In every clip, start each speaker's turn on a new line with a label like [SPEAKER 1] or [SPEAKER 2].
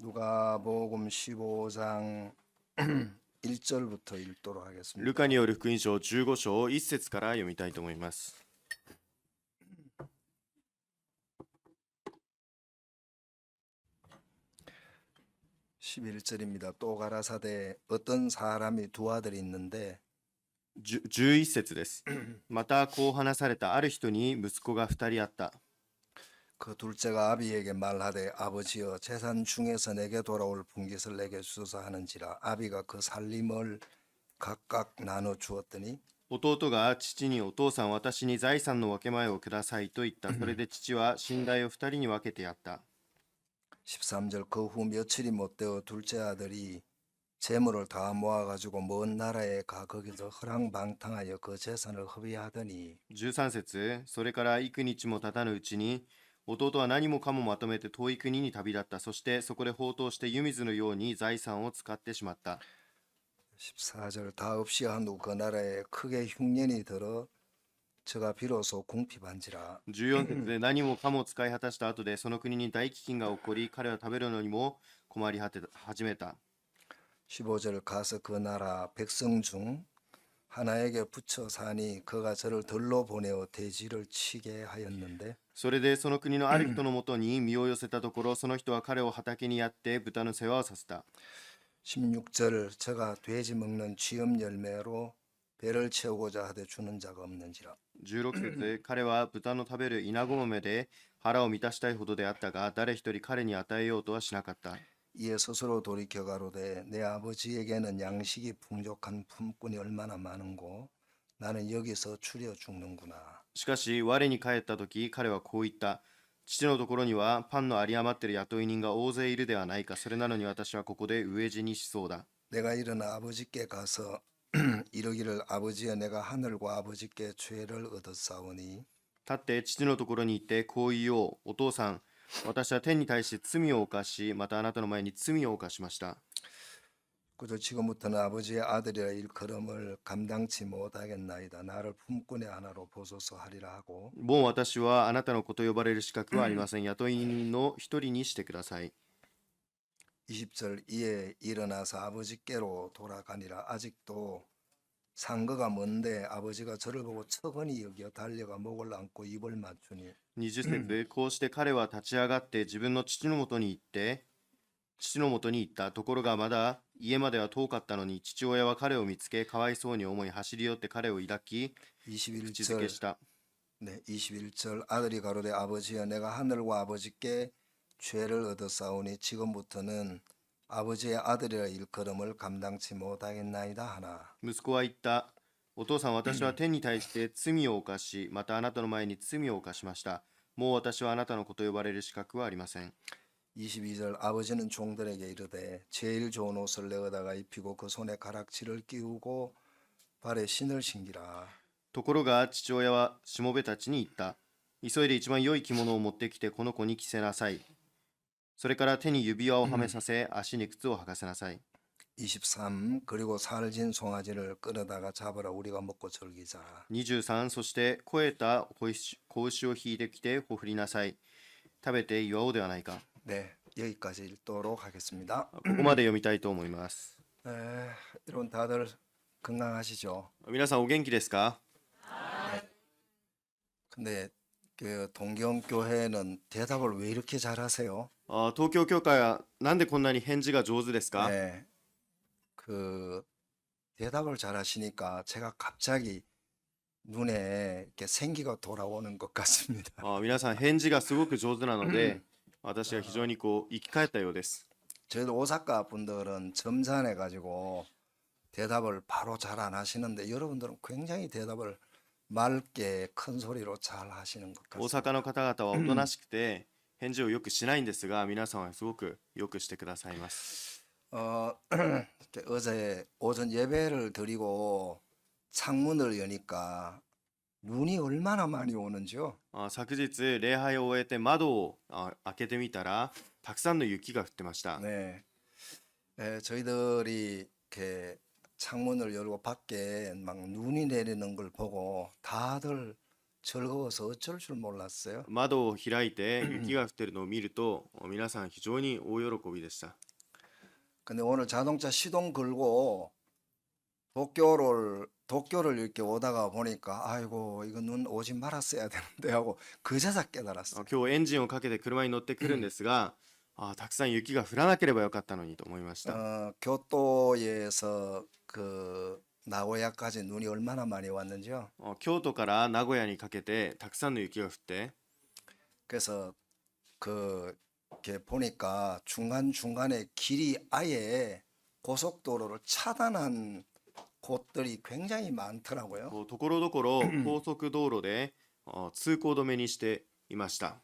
[SPEAKER 1] 누가복음 15장 1절부터 읽도록
[SPEAKER 2] ル
[SPEAKER 1] 하겠습니다.
[SPEAKER 2] カによる福音書15章1節から読みたいと思います。
[SPEAKER 1] 11절입니다. 또 가라사대 어떤 사람이 두 아들이 있는데
[SPEAKER 2] 11節です。またこう話された。ある人に息子が2人あった。
[SPEAKER 1] 그 둘째가 아비에게 말하되 아버지여 재산 중에서 내게 돌아올 분깃을 내게 주소서 하는지라 아비가 그 살림을 각각 나눠 주었더니
[SPEAKER 2] 弟が父に、お父さん、私に財産の分け前をくださいと言った。それで父は寝台を2人に分けてやった。
[SPEAKER 1] 13절 그 후 며칠이 못되어 둘째 아들이 재물을 다 모아가지고 먼 나라에 가 거기서 허랑방탕하여 그 재산을 허비하더니
[SPEAKER 2] 13節、それから幾日も経たぬうちに、弟は何もかもまとめて遠い国に旅立った。そしてそこで放蕩して湯水のように財産を使ってしまった。
[SPEAKER 1] 14절 다 없이 한 후 그 나라에 크게 흉년이 들어 저가 비로소 궁핍한지라
[SPEAKER 2] 14節で何もかも使い果たした後でその国に大飢饉が起こり、彼は食べるのにも困り始めた。
[SPEAKER 1] 15절 가서 그 나라 백성 중 하나에게 붙여 사니 그가 저를 들로 보내어 돼지를 치게 하였는데
[SPEAKER 2] それでその国のある人のもとに身を寄せたところ、その人は彼を畑にやって豚の世話をさせた。
[SPEAKER 1] 16절 저가 돼지 먹는 쥐엄 열매로 배를 채우고자 하되 주는 자가 없는지라
[SPEAKER 2] 16節、彼は豚の食べる稲子豆で腹を満たしたいほどであったが、誰一人彼に与えようとはしなかった。
[SPEAKER 1] 이에 스스로 돌이켜 가로되 내 아버지에게는 양식이 풍족한 품꾼이 얼마나 많은고 나는 여기서 추려 죽는구나
[SPEAKER 2] しかし我に帰った時、彼はこう言った。父のところにはパンの有り余っている雇い人が大勢いるではないか。それなのに私はここで飢え死にしそうだ。
[SPEAKER 1] 내가 일어나 아버지께 가서 이르기를 아버지여 내가 하늘과 아버지께 죄를 얻었사오니
[SPEAKER 2] 立って父のところに行ってこう言おう。お父さん、私は天に対して罪を犯し、またあなたの前に罪を犯しました。
[SPEAKER 1] 그저 지금부터는 아버지의 아들이라 일컬음을 감당치 못하겠나이다 나를 품꾼의 하나로 보소서 하리라 하고
[SPEAKER 2] もう私はあなたの子と呼ばれる資格はありません。雇い人の一人にしてください。
[SPEAKER 1] 20절 이에 일어나서 아버지께로 돌아가니라 아직도 상거가 먼데 아버지가 저를 보고 척은히 여겨 달려가 목을 안고 입을 맞추니
[SPEAKER 2] 20節、こうして彼は立ち上がって自分の父のもとに行った。ところがまだ家までは遠かったのに、父親は彼を見つけ、かわいそうに思い走り寄って彼を抱き、口づけ
[SPEAKER 1] 21절
[SPEAKER 2] した。
[SPEAKER 1] 네, 21절 아들이 가로되 아버지여 내가 하늘과 아버지께 죄를 얻었사오니 지금부터는 아버지의 아들이라 일컬음을 감당치 못하겠나이다 하나
[SPEAKER 2] 息子は言った。お父さん、私は天に対して罪を犯し、またあなたの前に罪を犯しました。もう私はあなたの子と呼ばれる資格はありません。
[SPEAKER 1] 22절 아버지는 종들에게 이르되 제일 좋은 옷을 내어다가 입히고 그 손에 가락지를 끼우고 발에 신을 신기라
[SPEAKER 2] ところが父親はしもべたちに言った。急いで一番良い着物を持ってきてこの子に着せなさい。それから手に指輪をはめさせ、足に靴を履かせなさい。
[SPEAKER 1] 23 그리고 살진 송아지를 끌어다가 잡으라 우리가 먹고 즐기자
[SPEAKER 2] 23、そして肥えた子牛を引いてきてほふりなさい。食べて祝おうではないか。
[SPEAKER 1] 네 여기까지 읽도록 하겠습니다
[SPEAKER 2] ここまで読みたいと思います。
[SPEAKER 1] 여러분 다들 건강하시죠?
[SPEAKER 2] 皆さんお元気ですか？
[SPEAKER 1] 근데 그 동경교회는 대답을 왜 이렇게 잘하세요?
[SPEAKER 2] 東京教会はなんでこんなに返事が上手ですか？
[SPEAKER 1] 네, 그 대답을 잘하시니까 제가 갑자기 눈에 이렇게 생기가 돌아오는 것 같습니다.
[SPEAKER 2] 皆さん返事がすごく上手なので、私は非常にこう生き返ったようです。
[SPEAKER 1] 저희도 오사카 분들은 점잖해 가지고 대답을 바로 잘 안 하시는데 여러분들은 굉장히 대답을 맑게 큰 소리로 잘 하시는 것
[SPEAKER 2] 大
[SPEAKER 1] 같습니다.
[SPEAKER 2] 阪の方々はおとなしくて返事をよくしないんですが、皆さんはすごくよくしてくださいます。
[SPEAKER 1] 이렇게 어제 오전 예배를 드리고 창문을 여니까 눈이 얼마나 많이 오는지요.
[SPEAKER 2] 昨日礼拝を終えて窓を開けてみたらたくさんの雪が降ってました。
[SPEAKER 1] 네, 저희들이 이렇게 창문을 열고 밖에 막 눈이 내리는 걸 보고 다들 즐거워서 어쩔 줄 몰랐어요.
[SPEAKER 2] 窓を開いて雪が降ってるのを見ると皆さん非常に大喜びでした。
[SPEAKER 1] 근데 오늘 자동차 시동 걸고 도쿄를 이렇게 오다가 보니까 아이고 이거 눈 오지 말았어야 되는데 하고 그제서 깨달았어요.
[SPEAKER 2] 今日エンジンをかけて車に乗ってくるんですが、たくさん雪が降らなければよかったのにと思いました。
[SPEAKER 1] 교토에서 그 나고야까지 눈이 얼마나 많이 왔는지요.
[SPEAKER 2] 京都から名古屋にかけてたくさんの雪が降って、
[SPEAKER 1] 그래서 이렇게 보니까 중간중간에 길이 아예 고속도로를 차단한 곳들이 굉장히 많더라고요.
[SPEAKER 2] ところどころ高速道路で通行止めにしていました。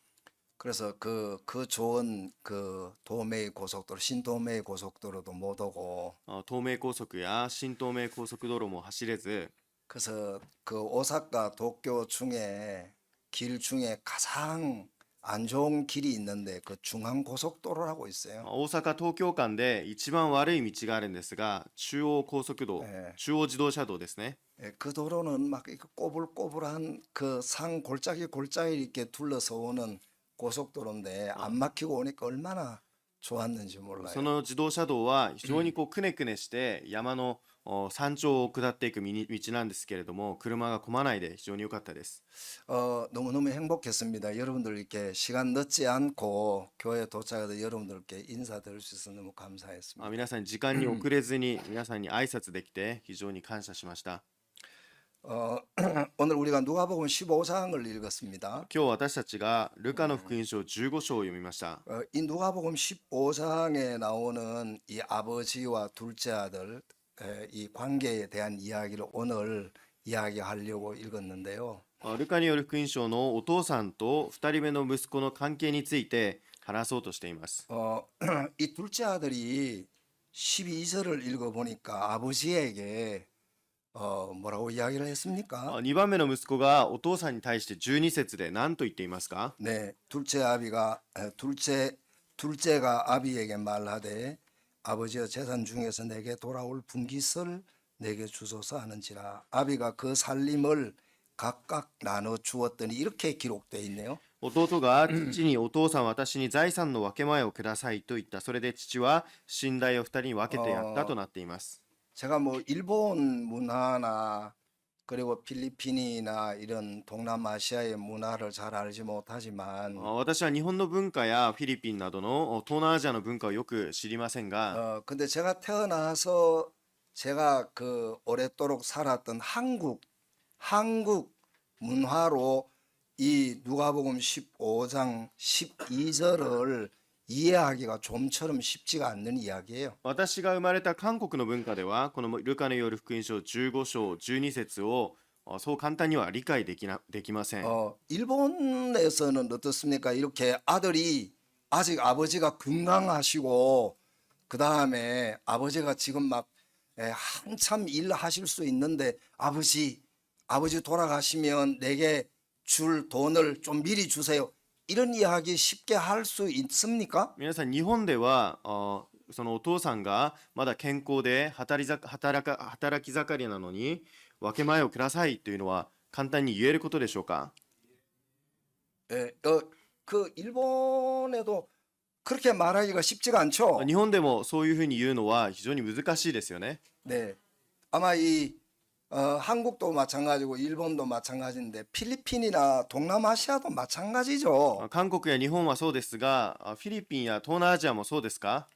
[SPEAKER 1] 그래서 그 좋은 그 도메이 고속도로, 신도메이 고속도로도 못 오고,
[SPEAKER 2] 東名高速や新東名高速道路も走れず、
[SPEAKER 1] 그래서 그 오사카 도쿄 중에 길 중에 가장 안 좋은 길이 있는데 그 중앙 고속도로라고 있어요.
[SPEAKER 2] 大阪東京間で一番悪い道があるんですが、中央高速道、中央自動車道ですね。
[SPEAKER 1] 예, 그 도로는 막 이렇게 꼬불꼬불한 그 산 골짜기 이렇게 둘러서 오는 고속도로인데 안 막히고 오니까 얼마나 좋았는지
[SPEAKER 2] そ
[SPEAKER 1] 몰라요.
[SPEAKER 2] の自動車道は非常にくねくねして山の山頂を下っていく道なんですけれども、車が混まないで非常に良かったです。
[SPEAKER 1] 너무너무 행복했습니다. 여러분들 이렇게 시간 늦지 않고 교회 도착해서 여러분들께 인사드릴 수 있어서 너무 감사했습니다.
[SPEAKER 2] 皆さんに時間に遅れずに皆さんに挨拶できて非常に感謝しました。
[SPEAKER 1] 오늘 우리가 누가복음 15장을 읽었습니다.
[SPEAKER 2] 今日私たちがルカの福音書15章を読みました。
[SPEAKER 1] 이 누가복음 15장에 나오는 이 아버지와 둘째 아들 이 관계에 대한 이야기를 오늘 이야기하려고 읽었는데요.
[SPEAKER 2] ルカによる福音書のお父さんと2人目の息子の関係について話そうとしています。
[SPEAKER 1] 이 둘째 아들이 12절을 읽어보니까 아버지에게 뭐라고 이야기를 했습니까?
[SPEAKER 2] 2番目の息子がお父さんに対して12節で何と言っていますか？
[SPEAKER 1] 네, 둘째가 아비에게 말하되 아버지여 재산 중에서 내게 돌아올 분깃을 내게 주소서 하는지라. 아비가 그 살림을 각각 나눠 주었더니 이렇게 기록되어 있네요.
[SPEAKER 2] 弟が父にお父さん私に財産の分け前をくださいと言った。それで父は寝台を2人に分けてやったとなっています。
[SPEAKER 1] 제가 뭐 일본 문화나 그리고 필리핀이나 이런 동남아시아의 문화를 잘 알지 못하지만
[SPEAKER 2] 私は日本の文化やフィリピンなどの東南アジアの文化をよく知りませんが、
[SPEAKER 1] 근데 제가 태어나서 제가 그 오랫도록 살았던 한국 문화로 이 누가복음 15장 12절을 이해하기가 좀처럼 쉽지가 않는 이야기예요.
[SPEAKER 2] 私が生まれた韓国の文化ではこのルカのよる福音書15章12節をそう簡単には理解できません。
[SPEAKER 1] 일본에서는 어떻습니까? 이렇게 아들이 아직 아버지가 건강하시고 그 다음에 아버지가 지금 막 한참 일하실 수 있는데 아버지 돌아가시면 내게 줄 돈을 좀 미리 주세요. 이런 이야기 쉽게 할 수 있습니까?
[SPEAKER 2] 皆さん日本ではそのお父さんがまだ健康で働き盛りなのに分け前をくださいというのは簡単に言えることでしょうか？
[SPEAKER 1] 예, 그 일본에도 그렇게 말하기가 쉽지가 않죠.
[SPEAKER 2] 日本でもそういうふうに言うのは非常に難しいですよね。
[SPEAKER 1] 네, 아마 한국도 마찬가지고 일본도 마찬가지인데 필리핀이나 동남아시아도 마찬가지죠.
[SPEAKER 2] 韓国や日本はそうですが、フィリピンや東南アジアもそうですか？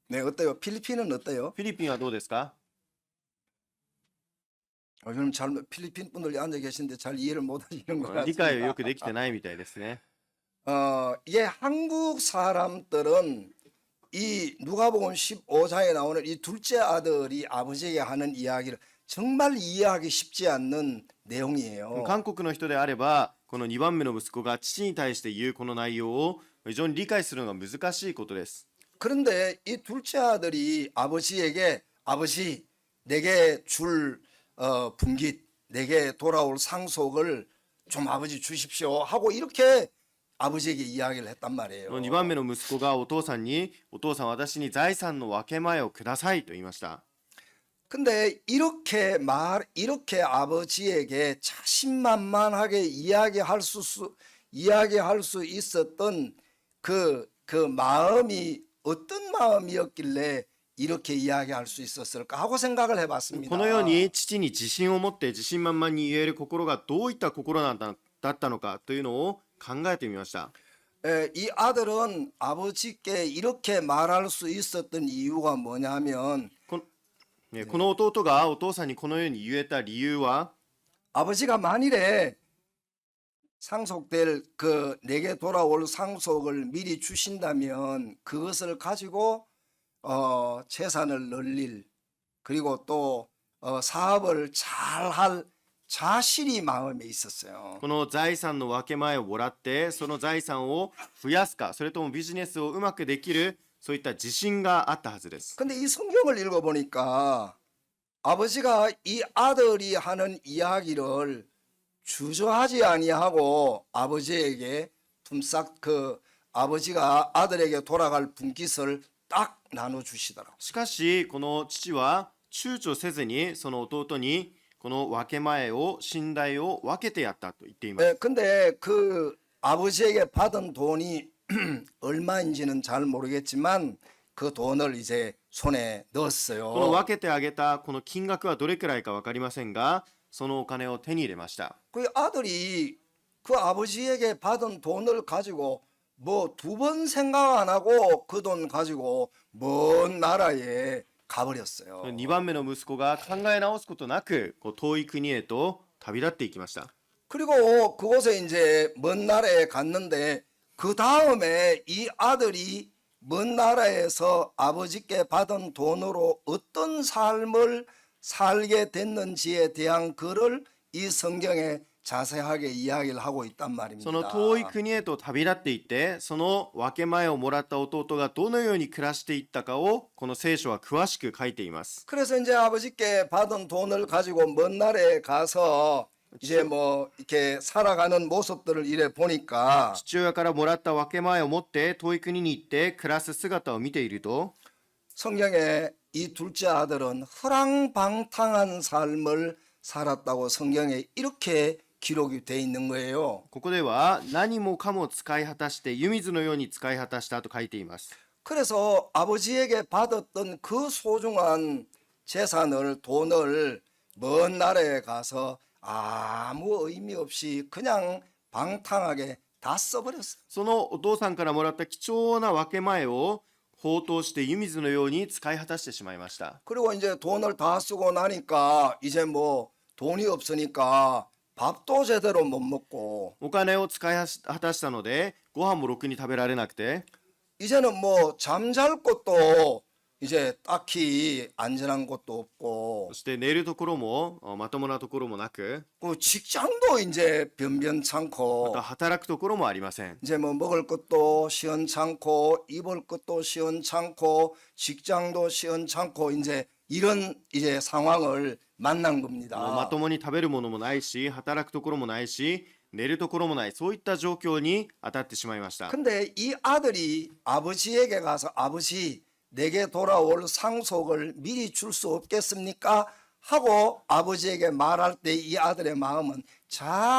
[SPEAKER 1] 네, 어때요? 필리핀은 어때요?
[SPEAKER 2] フィリピンはどうですか？
[SPEAKER 1] 요즘 필리핀 분들이 앉아 계신데 잘 이해를 못 하시는 것
[SPEAKER 2] 理解をよ
[SPEAKER 1] 같습니다.
[SPEAKER 2] くできてないみたいですね。
[SPEAKER 1] 이게 한국 사람들은 이 누가복음 15장에 나오는 이 둘째 아들이 아버지에게 하는 이야기를 정말 이해하기 쉽지 않는 내용이에요.
[SPEAKER 2] 韓国の人であればこの2番目の息子が父に対して言うこの内容を非常に理解するのが難しいことです。
[SPEAKER 1] 그런데 이 둘째 아들이 아버지에게 아버지 내게 줄 분깃 내게 돌아올 상속을 좀 아버지 주십시오 하고 이렇게 아버지에게 이야기를 했단 말이에요.
[SPEAKER 2] 2番目の息子がお父さんにお父さん私に財産の分け前をくださいと言いました。
[SPEAKER 1] 근데 이렇게 아버지에게 자신만만하게 이야기할 수 있었던 그 마음이 어떤 마음이었길래 이렇게 이야기할 수 있었을까 하고 생각을
[SPEAKER 2] こ
[SPEAKER 1] 해봤습니다.
[SPEAKER 2] のように父に自信を持って自信満々に言える心がどういった心なんだったのかというのを考えてみました。
[SPEAKER 1] 이 아들은 아버지께 이렇게 말할 수 있었던 이유가 뭐냐면
[SPEAKER 2] この弟がお父さんにこのように言えた理由は
[SPEAKER 1] 아버지가 만일에 상속될 내게 돌아올 상속을 미리 주신다면 그것을 가지고 재산을 늘릴 그리고 또 사업을 잘할 자신이 마음에 있었어요.
[SPEAKER 2] この財産の分け前をもらってその財産を増やすかそれともビジネスをうまくできるそういった自信があったはずです。
[SPEAKER 1] 근데 이 성경을 읽어보니까 아버지가 이 아들이 하는 이야기를 주저하지 아니하고 아버지에게 품삯 아버지가 아들에게 돌아갈 분깃을 딱 나눠주시더라고요.
[SPEAKER 2] しかしこの父は躊躇せずにその弟にこの分け前を信頼を分けてやったと言っています。
[SPEAKER 1] 근데 그 아버지에게 받은 돈이 얼마인지는 잘 모르겠지만 그 돈을 이제 손에
[SPEAKER 2] この
[SPEAKER 1] 넣었어요.
[SPEAKER 2] 分けてあげたこの金額はどれくらいか分かりませんがそのお金を手に入れました。
[SPEAKER 1] 그 아들이 그 아버지에게 받은 돈을 가지고 뭐 두 번 생각 안 하고 그 돈 가지고 먼 나라에 가버렸어요.
[SPEAKER 2] 2番目の息子が考え直すことなくこう遠い国へと旅立っていきました。
[SPEAKER 1] 그리고 그곳에 이제 먼 나라에 갔는데 그 다음에 이 아들이 먼 나라에서 아버지께 받은 돈으로 어떤 삶을 살게 됐는지에 대한 글을 이 성경에 자세하게 이야기를 하고 있단
[SPEAKER 2] そ
[SPEAKER 1] 말입니다.
[SPEAKER 2] の遠い国へと旅立っていってその分け前をもらった弟がどのように暮らしていったかをこの聖書は詳しく書いています。
[SPEAKER 1] 그래서 이제 아버지께 받은 돈을 가지고 먼 나라에 가서 이제 뭐 이렇게 살아가는 모습들을 이래 보니까
[SPEAKER 2] 父親からもらった分け前を持って遠い国に行って暮らす姿を見ていると
[SPEAKER 1] 성경에 이 둘째 아들은 허랑방탕한 삶을 살았다고 성경에 이렇게 기록이 돼 있는 거예요.
[SPEAKER 2] ここでは何もかも使い果たして湯水のように使い果たしたと書いています。
[SPEAKER 1] 그래서 아버지에게 받았던 그 소중한 재산을 돈을 먼 나라에 가서 아무 의미 없이 그냥 방탕하게 다 써버렸어요.
[SPEAKER 2] そのお父さんからもらった貴重な分け前を放蕩して湯水のように使い果たしてしまいました。
[SPEAKER 1] 그리고 이제 돈을 다 쓰고 나니까 이제 뭐 돈이 없으니까 밥도 제대로 못 먹고
[SPEAKER 2] お金を使い果たしたのでご飯もろくに食べられなくて
[SPEAKER 1] 이제는 뭐 잠잘 곳도 이제 딱히 안전한 곳도 없고
[SPEAKER 2] そして寝るところもまともなところもなく
[SPEAKER 1] 그 직장도 이제
[SPEAKER 2] また
[SPEAKER 1] 변변찮고
[SPEAKER 2] 働くところもありません。
[SPEAKER 1] 이제 뭐 먹을 것도 시원찮고 입을 것도 시원찮고 직장도 시원찮고 이제 이런 이제 상황을 만난
[SPEAKER 2] ま
[SPEAKER 1] 겁니다.
[SPEAKER 2] ともに食べるものもないし働くところもないし寝るところもないそういった状況に当たってしまいました。
[SPEAKER 1] 근데 이 아들이 아버지에게 가서 아버지 내게 돌아올 상속을 미리 줄 수 없겠습니까? 하고 아버지에게 말할 때 이 아들의 마음은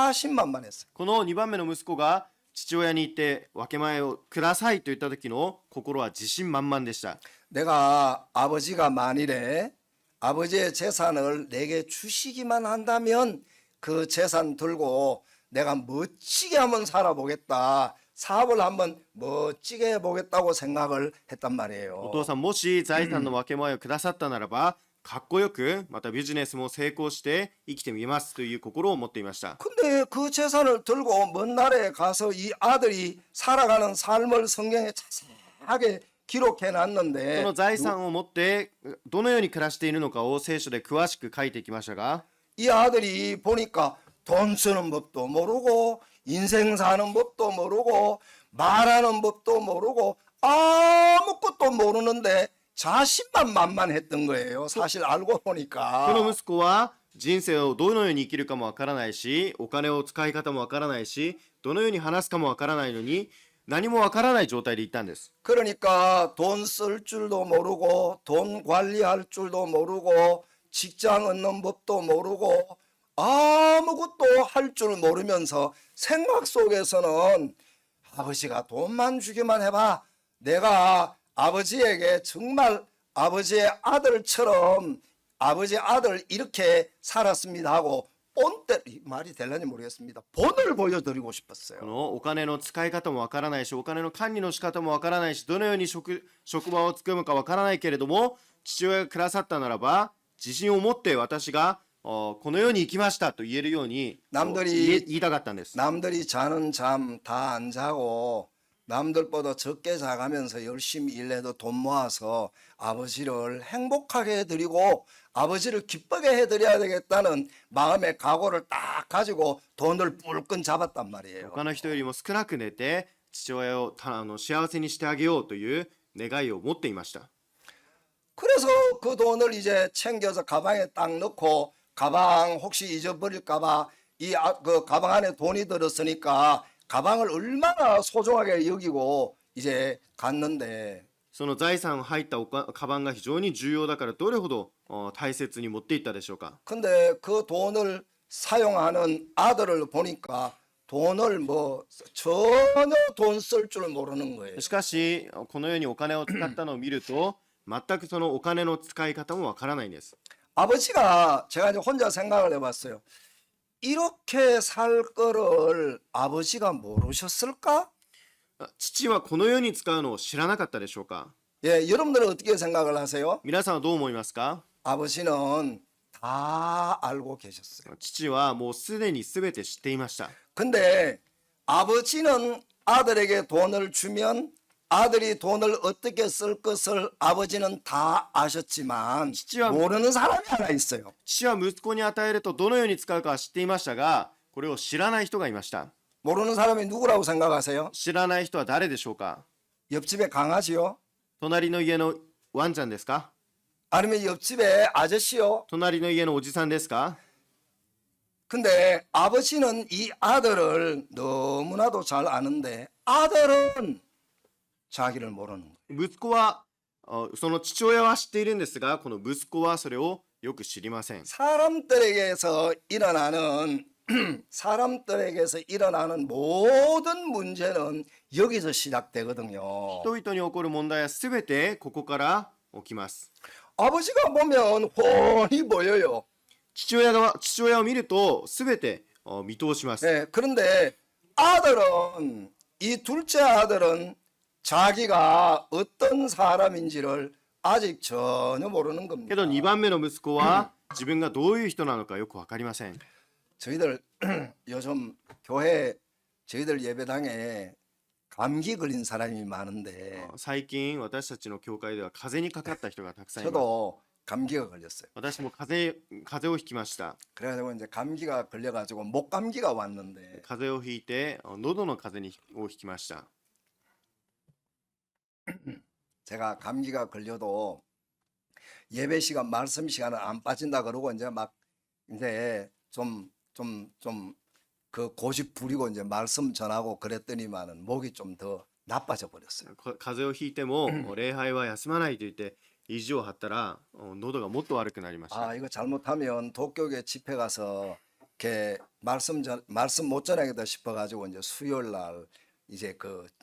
[SPEAKER 1] 자신만만했어요.
[SPEAKER 2] この2番目の息子が父親に言って分け前をくださいと言った時の心は自信満々でした。
[SPEAKER 1] 내가 아버지가 만일에 아버지의 재산을 내게 주시기만 한다면 그 재산 들고 내가 멋지게 한번 살아보겠다. 사업을 한번 멋지게 해보겠다고 생각을 했단
[SPEAKER 2] お
[SPEAKER 1] 말이에요.
[SPEAKER 2] 父さんもし財産の分け前をくださったならばかっこよくまたビジネスも成功して生きてみますという心を持っていました。
[SPEAKER 1] 근데 그 재산을 들고 먼 나라에 가서 이 아들이 살아가는 삶을 성경에 자세하게 기록해
[SPEAKER 2] そ
[SPEAKER 1] 놨는데
[SPEAKER 2] の財産を持ってどのように暮らしているのかを聖書で詳しく書いてきましたが
[SPEAKER 1] 이 아들이 보니까 돈 쓰는 법도 모르고 인생 사는 법도 모르고 말하는 법도 모르고 아무것도 모르는데 자신만 만만했던 거예요. 사실 알고
[SPEAKER 2] この
[SPEAKER 1] 보니까.
[SPEAKER 2] 息子は人生をどのように生きるかもわからないしお金を使い方もわからないしどのように話すかもわからないのに何もわからない状態でいたんです。
[SPEAKER 1] 그러니까 돈 쓸 줄도 모르고 돈 관리할 줄도 모르고 직장 얻는 법도 모르고 아무것도 할 줄 모르면서 생각 속에서는 아버지가 돈만 주기만 해봐. 내가 아버지에게 정말 아버지의 아들처럼 아버지 아들 이렇게 살았습니다 하고 본때 말이 될는지 모르겠습니다. 본을 보여드리고
[SPEAKER 2] こ
[SPEAKER 1] 싶었어요.
[SPEAKER 2] のお金の使い方もわからないし、お金の管理の仕方もわからないし、どのように職場を作るかわからないけれども、父親がくださったならば、自信を持って私がこのように生きましたと言えるように言いたかったんです。
[SPEAKER 1] 남들이 자는 잠 다 안 자고 남들보다 적게 자가면서 열심히 일해도 돈 모아서 아버지를 행복하게 해드리고 아버지를 기쁘게 해드려야 되겠다는 마음의 각오를 딱 가지고 돈을 뿔끈 잡았단 말이에요.
[SPEAKER 2] 他の人よりも少なく寝て父親を幸せにしてあげようという願いを持っていました。
[SPEAKER 1] 그래서 그 돈을 이제 챙겨서 가방에 딱 넣고 가방 혹시 잊어버릴까봐 그 가방 안에 돈이 들었으니까 가방을 얼마나 소중하게 여기고 이제 갔는데
[SPEAKER 2] その財産入ったカバンが非常に重要だからどれほど大切に持っていったでしょうか。
[SPEAKER 1] 근데 그 돈을 사용하는 아들을 보니까 돈을 뭐 전혀 돈 쓸 줄 모르는 거예요.
[SPEAKER 2] しかしこのようにお金を使ったのを見ると全くそのお金の使い方もわからないんです。
[SPEAKER 1] 아버지가 제가 이제 혼자 생각을 해봤어요. 이렇게 살 거를 아버지가 모르셨을까?
[SPEAKER 2] 父はこのように使うのを知らなかったでしょうか。
[SPEAKER 1] 예, 여러분들은 어떻게 생각을 하세요?
[SPEAKER 2] 皆さんはどう思いますか。
[SPEAKER 1] 아버지는 다 알고 계셨어요.
[SPEAKER 2] 父はもうすでに全て知っていました。
[SPEAKER 1] 근데 아버지는 아들에게 돈을 주면 아들이 돈을 어떻게 쓸 것을 아버지는 다 아셨지만 모르는 사람이 하나 있어요.
[SPEAKER 2] 父は息子に与えるとどのように使うかは知っていましたが、これを知らない人がいました。
[SPEAKER 1] 모르는 사람이 누구라고 생각하세요?
[SPEAKER 2] 知らない人は誰でしょうか。
[SPEAKER 1] 옆집에 강아지요?
[SPEAKER 2] 隣の家のワンちゃんですか。
[SPEAKER 1] 아니면 옆집에 아저씨요?
[SPEAKER 2] 隣の家のおじさんですか。
[SPEAKER 1] 근데 아버지는 이 아들을 너무나도 잘 아는데 아들은 자기를 모르는 거예요.
[SPEAKER 2] 息子はその父親は知っているんですが、この息子はそれをよく知りません。
[SPEAKER 1] 사람들에게서 일어나는 모든 문제는 여기서 시작되거든요.
[SPEAKER 2] 人々に起こる問題はすべてここから起きます。
[SPEAKER 1] 아버지가 보면 훤히 보여요.
[SPEAKER 2] 父親を見るとすべて見通します。
[SPEAKER 1] 네, 그런데 아들은 이 둘째 아들은 자기가 어떤 사람인지를 아직 전혀 모르는
[SPEAKER 2] けど
[SPEAKER 1] 겁니다.
[SPEAKER 2] 2番目の息子は自分がどういう人なのかよくわかりません。
[SPEAKER 1] 저희들 요즘 교회 저희들 예배당에 감기 걸린 사람이 많은데
[SPEAKER 2] 最近私たちの教会では風邪にかかった人がたくさんいます。
[SPEAKER 1] 저도 감기가 걸렸어요.
[SPEAKER 2] 私も風邪をひきました。
[SPEAKER 1] 그래가지고 이제 감기가 걸려가지고 목 감기가 왔는데
[SPEAKER 2] 風邪をひいて喉の風邪をひきました。
[SPEAKER 1] 제가 감기가 걸려도 예배 시간 말씀 시간은 안 빠진다 그러고 이제 막 이제 좀 그 고집 부리고 이제 말씀 전하고 그랬더니만은 목이 좀 더 나빠져 버렸어요.
[SPEAKER 2] 風邪をひいても礼拝は休まないと言って意地を張ったら喉がもっと悪くなりました。
[SPEAKER 1] 아 이거 잘못하면 도쿄교회 집회 가서 이렇게 말씀 못 전하겠다 싶어가지고 이제 수요일 날 이제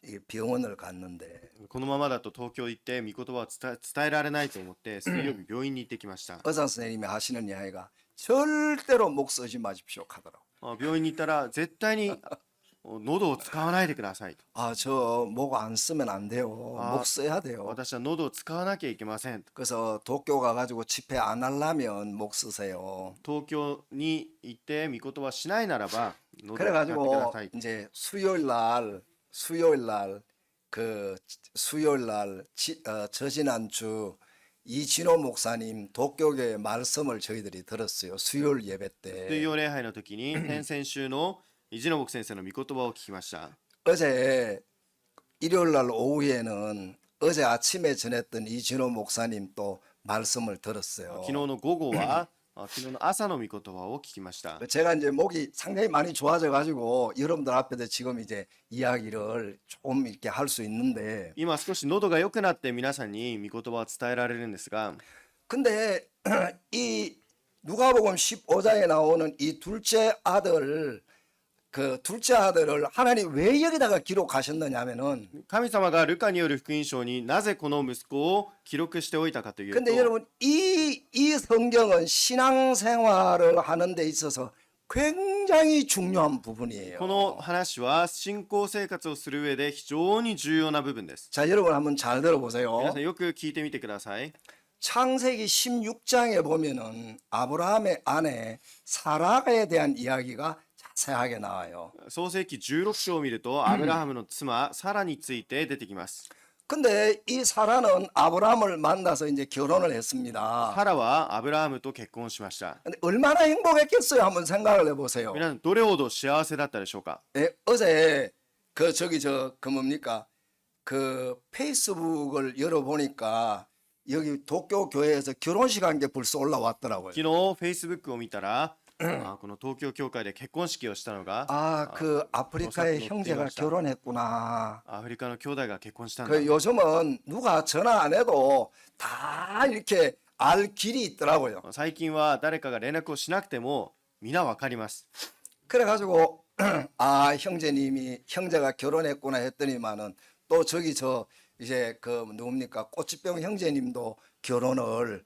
[SPEAKER 1] 이 병원을 갔는데
[SPEAKER 2] このままだと東京行って御言葉を伝えられないと思って水曜日病院に行ってきました。
[SPEAKER 1] 의사 선생님이 하시는 이야기가 절대로 목 쓰지 마십시오 하더라고.
[SPEAKER 2] 病院に行ったら絶対に喉を使わないでくださいと。
[SPEAKER 1] 아 저 목 안 쓰면 안 돼요. 목 써야 돼요.
[SPEAKER 2] 私は喉を使わなきゃいけません。
[SPEAKER 1] 그래서 도쿄 가가지고 집회 안 하려면 목 쓰세요.
[SPEAKER 2] 東京に行って御言葉しないならば喉を使ってくだ
[SPEAKER 1] 그래가지고
[SPEAKER 2] さい。
[SPEAKER 1] 이제 수요일 날 저지난주 이진호 목사님 도쿄교회 말씀을 저희들이 들었어요. 수요일 예배
[SPEAKER 2] 水
[SPEAKER 1] 때.
[SPEAKER 2] 曜礼拝の時に先々週のイジノボク先生の御言葉を聞きました。
[SPEAKER 1] 어제 일요일 날 오후에는 어제 아침에 전했던 이진호 목사님 또 말씀을 들었어요.
[SPEAKER 2] 昨日の午後は昨日の朝の御言葉を聞きました。
[SPEAKER 1] 제가 이제 목이 상당히 많이 좋아져 가지고 여러분들 앞에서 지금 이제 이야기를 좀 이렇게 할 수 있는데
[SPEAKER 2] 今少し喉が良くなって皆さんに御言葉を伝えられるんですが、
[SPEAKER 1] 근데 이 누가복음 15장에 나오는 이 둘째 아들 그 둘째 아들을 하나님 왜 여기다가 기록하셨느냐면은
[SPEAKER 2] 神様がルカによる福音書になぜこの息子を記録しておいたかという
[SPEAKER 1] 근데
[SPEAKER 2] と
[SPEAKER 1] 여러분 이 성경은 신앙생활을 하는 데 있어서 굉장히 중요한 부분이에요.
[SPEAKER 2] この話は信仰生活をする上で非常に重要な部分です。
[SPEAKER 1] 자, 여러분 한번 잘
[SPEAKER 2] 皆
[SPEAKER 1] 들어보세요.
[SPEAKER 2] さんよく聞いてみてください。
[SPEAKER 1] 창세기 16장에 보면은 아브라함의 아내 사라에 대한 이야기가 자세하게 나와요.
[SPEAKER 2] 創世記16章を見るとアブラハムの妻サラについて出てきます。
[SPEAKER 1] 근데 이 사라는 아브라함을 만나서 이제 결혼을 했습니다.
[SPEAKER 2] サラはアブラハムと結婚しました。
[SPEAKER 1] 근데 얼마나 행복했겠어요? 한번 생각을 해보세요.
[SPEAKER 2] 皆さんどれほど幸せだったでしょうか。
[SPEAKER 1] 예, 어제 그 저기 그 뭡니까 그 페이스북을 열어보니까 여기 도쿄 교회에서 결혼식 한 게 벌써 올라왔더라고요.
[SPEAKER 2] 昨日 Facebook を見たらこの東京教会で結婚式をしたのが
[SPEAKER 1] 아, 그 아프리카의
[SPEAKER 2] 도사도
[SPEAKER 1] 형제가
[SPEAKER 2] 띄워주자.
[SPEAKER 1] 결혼했구나.
[SPEAKER 2] アフリカの兄弟が結婚したんだ。
[SPEAKER 1] 그 요즘은 누가 전화 안 해도 다 이렇게 알 길이 있더라고요.
[SPEAKER 2] 最近は誰かが連絡をしなくても皆わかります。
[SPEAKER 1] 그래가지고 아 형제가 결혼했구나 했더니만은 또 저기 이제 그 누굽니까 꽃집병 형제님도 결혼을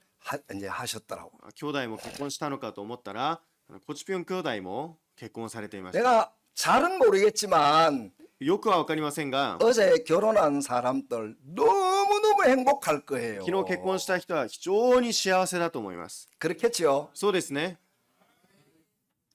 [SPEAKER 1] 이제 하셨더라고.
[SPEAKER 2] 兄弟も結婚したのかと思ったらコチピョン兄弟も結婚されていました。
[SPEAKER 1] 내가 잘은 모르겠지만
[SPEAKER 2] よくはわかりませんが
[SPEAKER 1] 어제 결혼한 사람들 너무너무 행복할 거예요.
[SPEAKER 2] 昨日結婚した人は非常に幸せだと思います。
[SPEAKER 1] 그렇겠지요?
[SPEAKER 2] そうですね。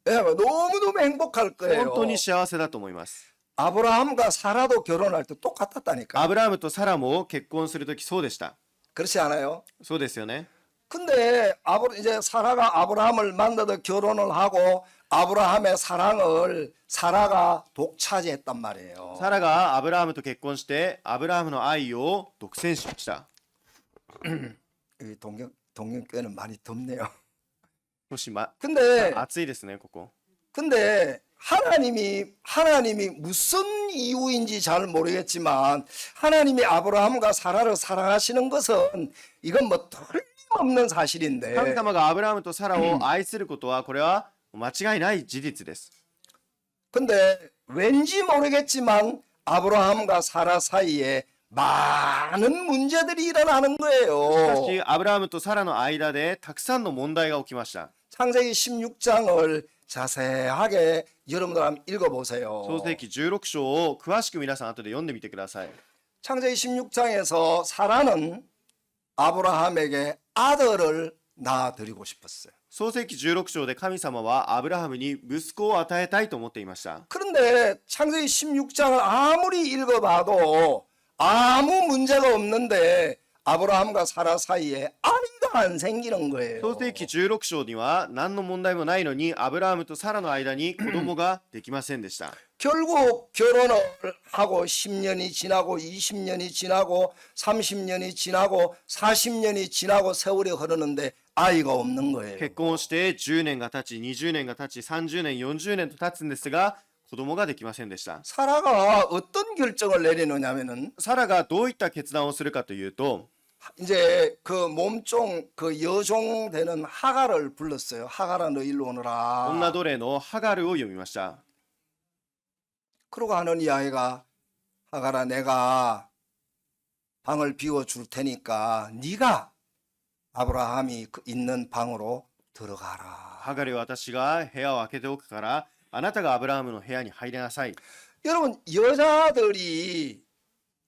[SPEAKER 1] 예, 너무너무 행복할
[SPEAKER 2] 本
[SPEAKER 1] 거예요.
[SPEAKER 2] 当に幸せだと思います。
[SPEAKER 1] 아브라함과 사라도 결혼할 때 똑같았다니까.
[SPEAKER 2] アブラハムとサラも結婚するときそうでした。
[SPEAKER 1] 그렇지 않아요?
[SPEAKER 2] そうですよね。
[SPEAKER 1] 근데 이제 사라가 아브라함을 만나서 결혼을 하고 아브라함의 사랑을 사라가 독차지했단 말이에요.
[SPEAKER 2] サラがアブラハムと結婚してアブラハムの愛を独占しました。
[SPEAKER 1] 이 동경교회는 많이 덥네요.
[SPEAKER 2] 少し、
[SPEAKER 1] 근데
[SPEAKER 2] 暑いですねここ。
[SPEAKER 1] 근데 하나님이 무슨 이유인지 잘 모르겠지만 하나님이 아브라함과 사라를 사랑하시는 것은 이건 뭐 틀림없는
[SPEAKER 2] 神
[SPEAKER 1] 사실인데
[SPEAKER 2] 様がアブラハムとサラを愛することはこれは間違いない事実です。
[SPEAKER 1] 근데 왠지 모르겠지만 아브라함과 사라 사이에 많은 문제들이 일어나는
[SPEAKER 2] しか
[SPEAKER 1] 거예요.
[SPEAKER 2] しアブラハムとサラの間でたくさんの問題が起きました。
[SPEAKER 1] 창세기 16장을 자세하게 여러분들 한번
[SPEAKER 2] 創
[SPEAKER 1] 읽어보세요.
[SPEAKER 2] 世記16章を詳しく皆さん後で読んでみてください。
[SPEAKER 1] 창세기 16장에서 사라는 아브라함에게 아들을 낳아드리고 싶었어요.
[SPEAKER 2] 創世記16章で神様はアブラハムに息子を与えたいと思っていました。
[SPEAKER 1] 그런데 창세기 16장을 아무리 읽어봐도 아무 문제가 없는데 아브라함과 사라 사이에 아이가 안 생기는 거예요.
[SPEAKER 2] 創世記16章には何の問題もないのにアブラハムとサラの間に子供ができませんでした。
[SPEAKER 1] 결국 결혼을 하고 10년이 지나고 20년이 지나고 30년이 지나고 40년이 지나고 세월이 흐르는데 아이가 없는 거예요.
[SPEAKER 2] 結婚して10年が経ち20年が経ち30年40年と経つんですが子供ができませんでした。
[SPEAKER 1] 사라가 어떤 결정을 내리느냐면은
[SPEAKER 2] サラがどういった決断をするかというと
[SPEAKER 1] 이제 그 몸종 그 여종 되는 하갈을 불렀어요. 하갈아 너 일로
[SPEAKER 2] 女
[SPEAKER 1] 오너라.
[SPEAKER 2] 奴隷のハガルを読みました。
[SPEAKER 1] 그러고 하는 이 아이가 하갈아 내가 방을 비워줄 테니까 네가 아브라함이 있는 방으로 들어가라.
[SPEAKER 2] ハガルは私が部屋を開けておくからあなたがアブラハムの部屋に入りなさい。
[SPEAKER 1] 여러분 여자들이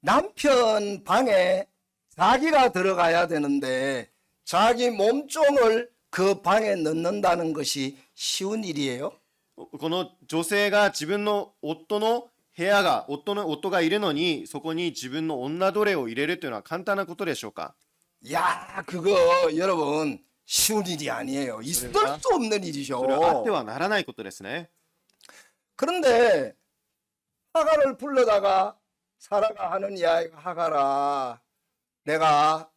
[SPEAKER 1] 남편 방에 자기가 들어가야 되는데 자기 몸종을 그 방에 넣는다는 것이 쉬운 일이에요?
[SPEAKER 2] この女性が自分の夫の部屋が夫がいるのにそこに自分の女奴隷を入れるというのは簡単なことでしょうか。
[SPEAKER 1] 야 그거 여러분 쉬운 일이 아니에요. 있을 수 없는
[SPEAKER 2] それはあって
[SPEAKER 1] 일이죠.
[SPEAKER 2] はならないことですね。
[SPEAKER 1] 그런데 하갈을 불러다가 사라가 하는 이야기가 하갈아 내가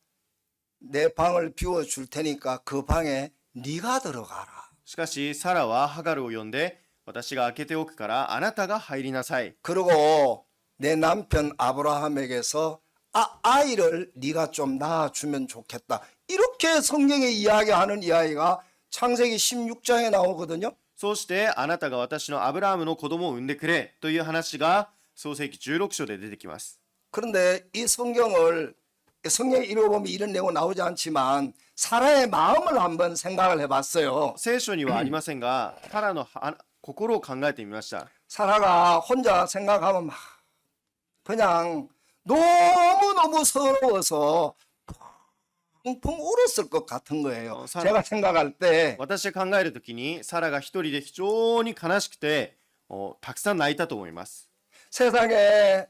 [SPEAKER 1] 내 방을 비워줄 테니까 그 방에 네가 들어가라.
[SPEAKER 2] しかしサラはハガルを呼んで私が開けておくからあなたが入りなさい。
[SPEAKER 1] 그리고 내 남편 아브라함에게서 아이를 네가 좀 낳아주면 좋겠다. 이렇게 성경에 이야기하는 이야기가 창세기 16장에 나오거든요.
[SPEAKER 2] そうしてあなたが私のアブラハムの子供を産んでくれという話が創世記16章で出てきます。
[SPEAKER 1] 그런데 이 성경에 읽어보면 이런 내용 나오지 않지만 사라의 마음을 한번 생각을 해봤어요.
[SPEAKER 2] 聖書にはありませんが、サラの心を考えてみました。
[SPEAKER 1] 사라가 혼자 생각하면 막 그냥 너무너무 서러워서 펑펑 울었을 것 같은 거예요. 제가 생각할 때
[SPEAKER 2] 私が考えるときに、サラが一人で非常に悲しくて、たくさん泣いたと思います。
[SPEAKER 1] 세상에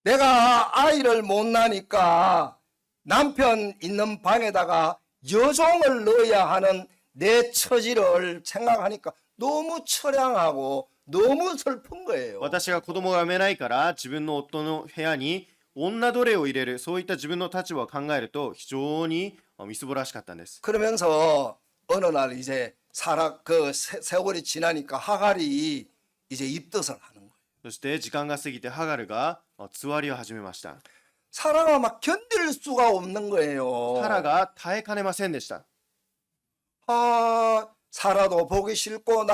[SPEAKER 1] 내가 아이를 못 낳으니까 남편 있는 방에다가 여종을 넣어야 하는 내 처지를 생각하니까 너무 처량하고 너무 슬픈 거예요.
[SPEAKER 2] 私が子供が産めないから自分の夫の部屋に女奴隷を入れる、そういった自分の立場を考えると非常にみすぼらしかったんです。
[SPEAKER 1] 그러면서 어느 날 이제 세월이 지나니까 하갈이 이제 입덧을 하는 거예요.
[SPEAKER 2] そして時間が過ぎてハガルがつわりを始めました。
[SPEAKER 1] 사라가 막 견딜 수가 없는 거예요.
[SPEAKER 2] サラが耐えかねませんでした。
[SPEAKER 1] 사라도 보기 싫고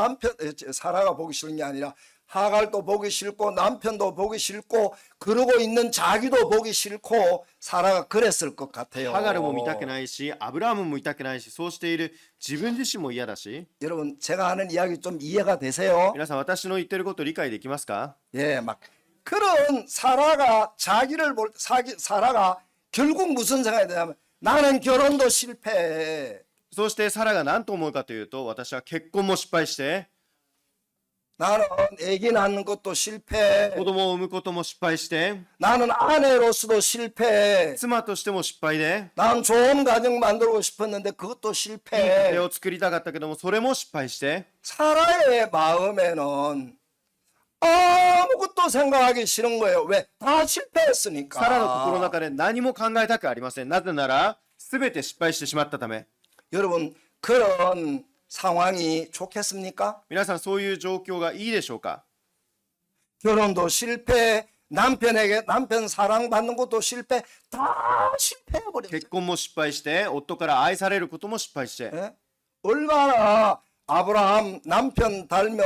[SPEAKER 1] 사라가 보기 싫은 게 아니라 하갈도 보기 싫고 남편도 보기 싫고 그러고 있는 자기도 보기 싫고 사라가 그랬을 것 같아요.
[SPEAKER 2] ハガルも見たくないし、アブラハムも見たくないし、そうしている自分自身も嫌だし。
[SPEAKER 1] 여러분 제가 하는 이야기 좀 이해가 되세요?
[SPEAKER 2] 皆さん、私の言ってること理解できますか？
[SPEAKER 1] 예, 막 그런 사라가 사라가 결국 무슨 생각이 드냐면 나는 결혼도 실패.
[SPEAKER 2] そうしてサラが何と思うかというと、私は結婚も失敗して、
[SPEAKER 1] 나는 아기 낳는 것도 실패.
[SPEAKER 2] 子供を産むことも失敗して、
[SPEAKER 1] 나는 아내로서도 실패.
[SPEAKER 2] 妻としても失敗で、
[SPEAKER 1] 난 좋은 가정 만들고 싶었는데 그것도
[SPEAKER 2] 家
[SPEAKER 1] 실패.
[SPEAKER 2] 庭を作りたかったけども、それも失敗して、
[SPEAKER 1] 사라의 마음에는 아무것도 생각하기 싫은 거예요. 왜? 다 실패했으니까.
[SPEAKER 2] サラの心の中で何も考えたくありません。なぜなら、すべて失敗してしまったため。
[SPEAKER 1] 여러분 그런 상황이 좋겠습니까?
[SPEAKER 2] 皆さん、そういう状況がいいでしょうか？
[SPEAKER 1] 결혼도 실패, 남편 사랑받는 것도 실패, 다 실패해버렸어요.
[SPEAKER 2] 結婚も失敗して、夫から愛されることも失敗して、
[SPEAKER 1] 예? 얼마나 아브라함 남편 닮은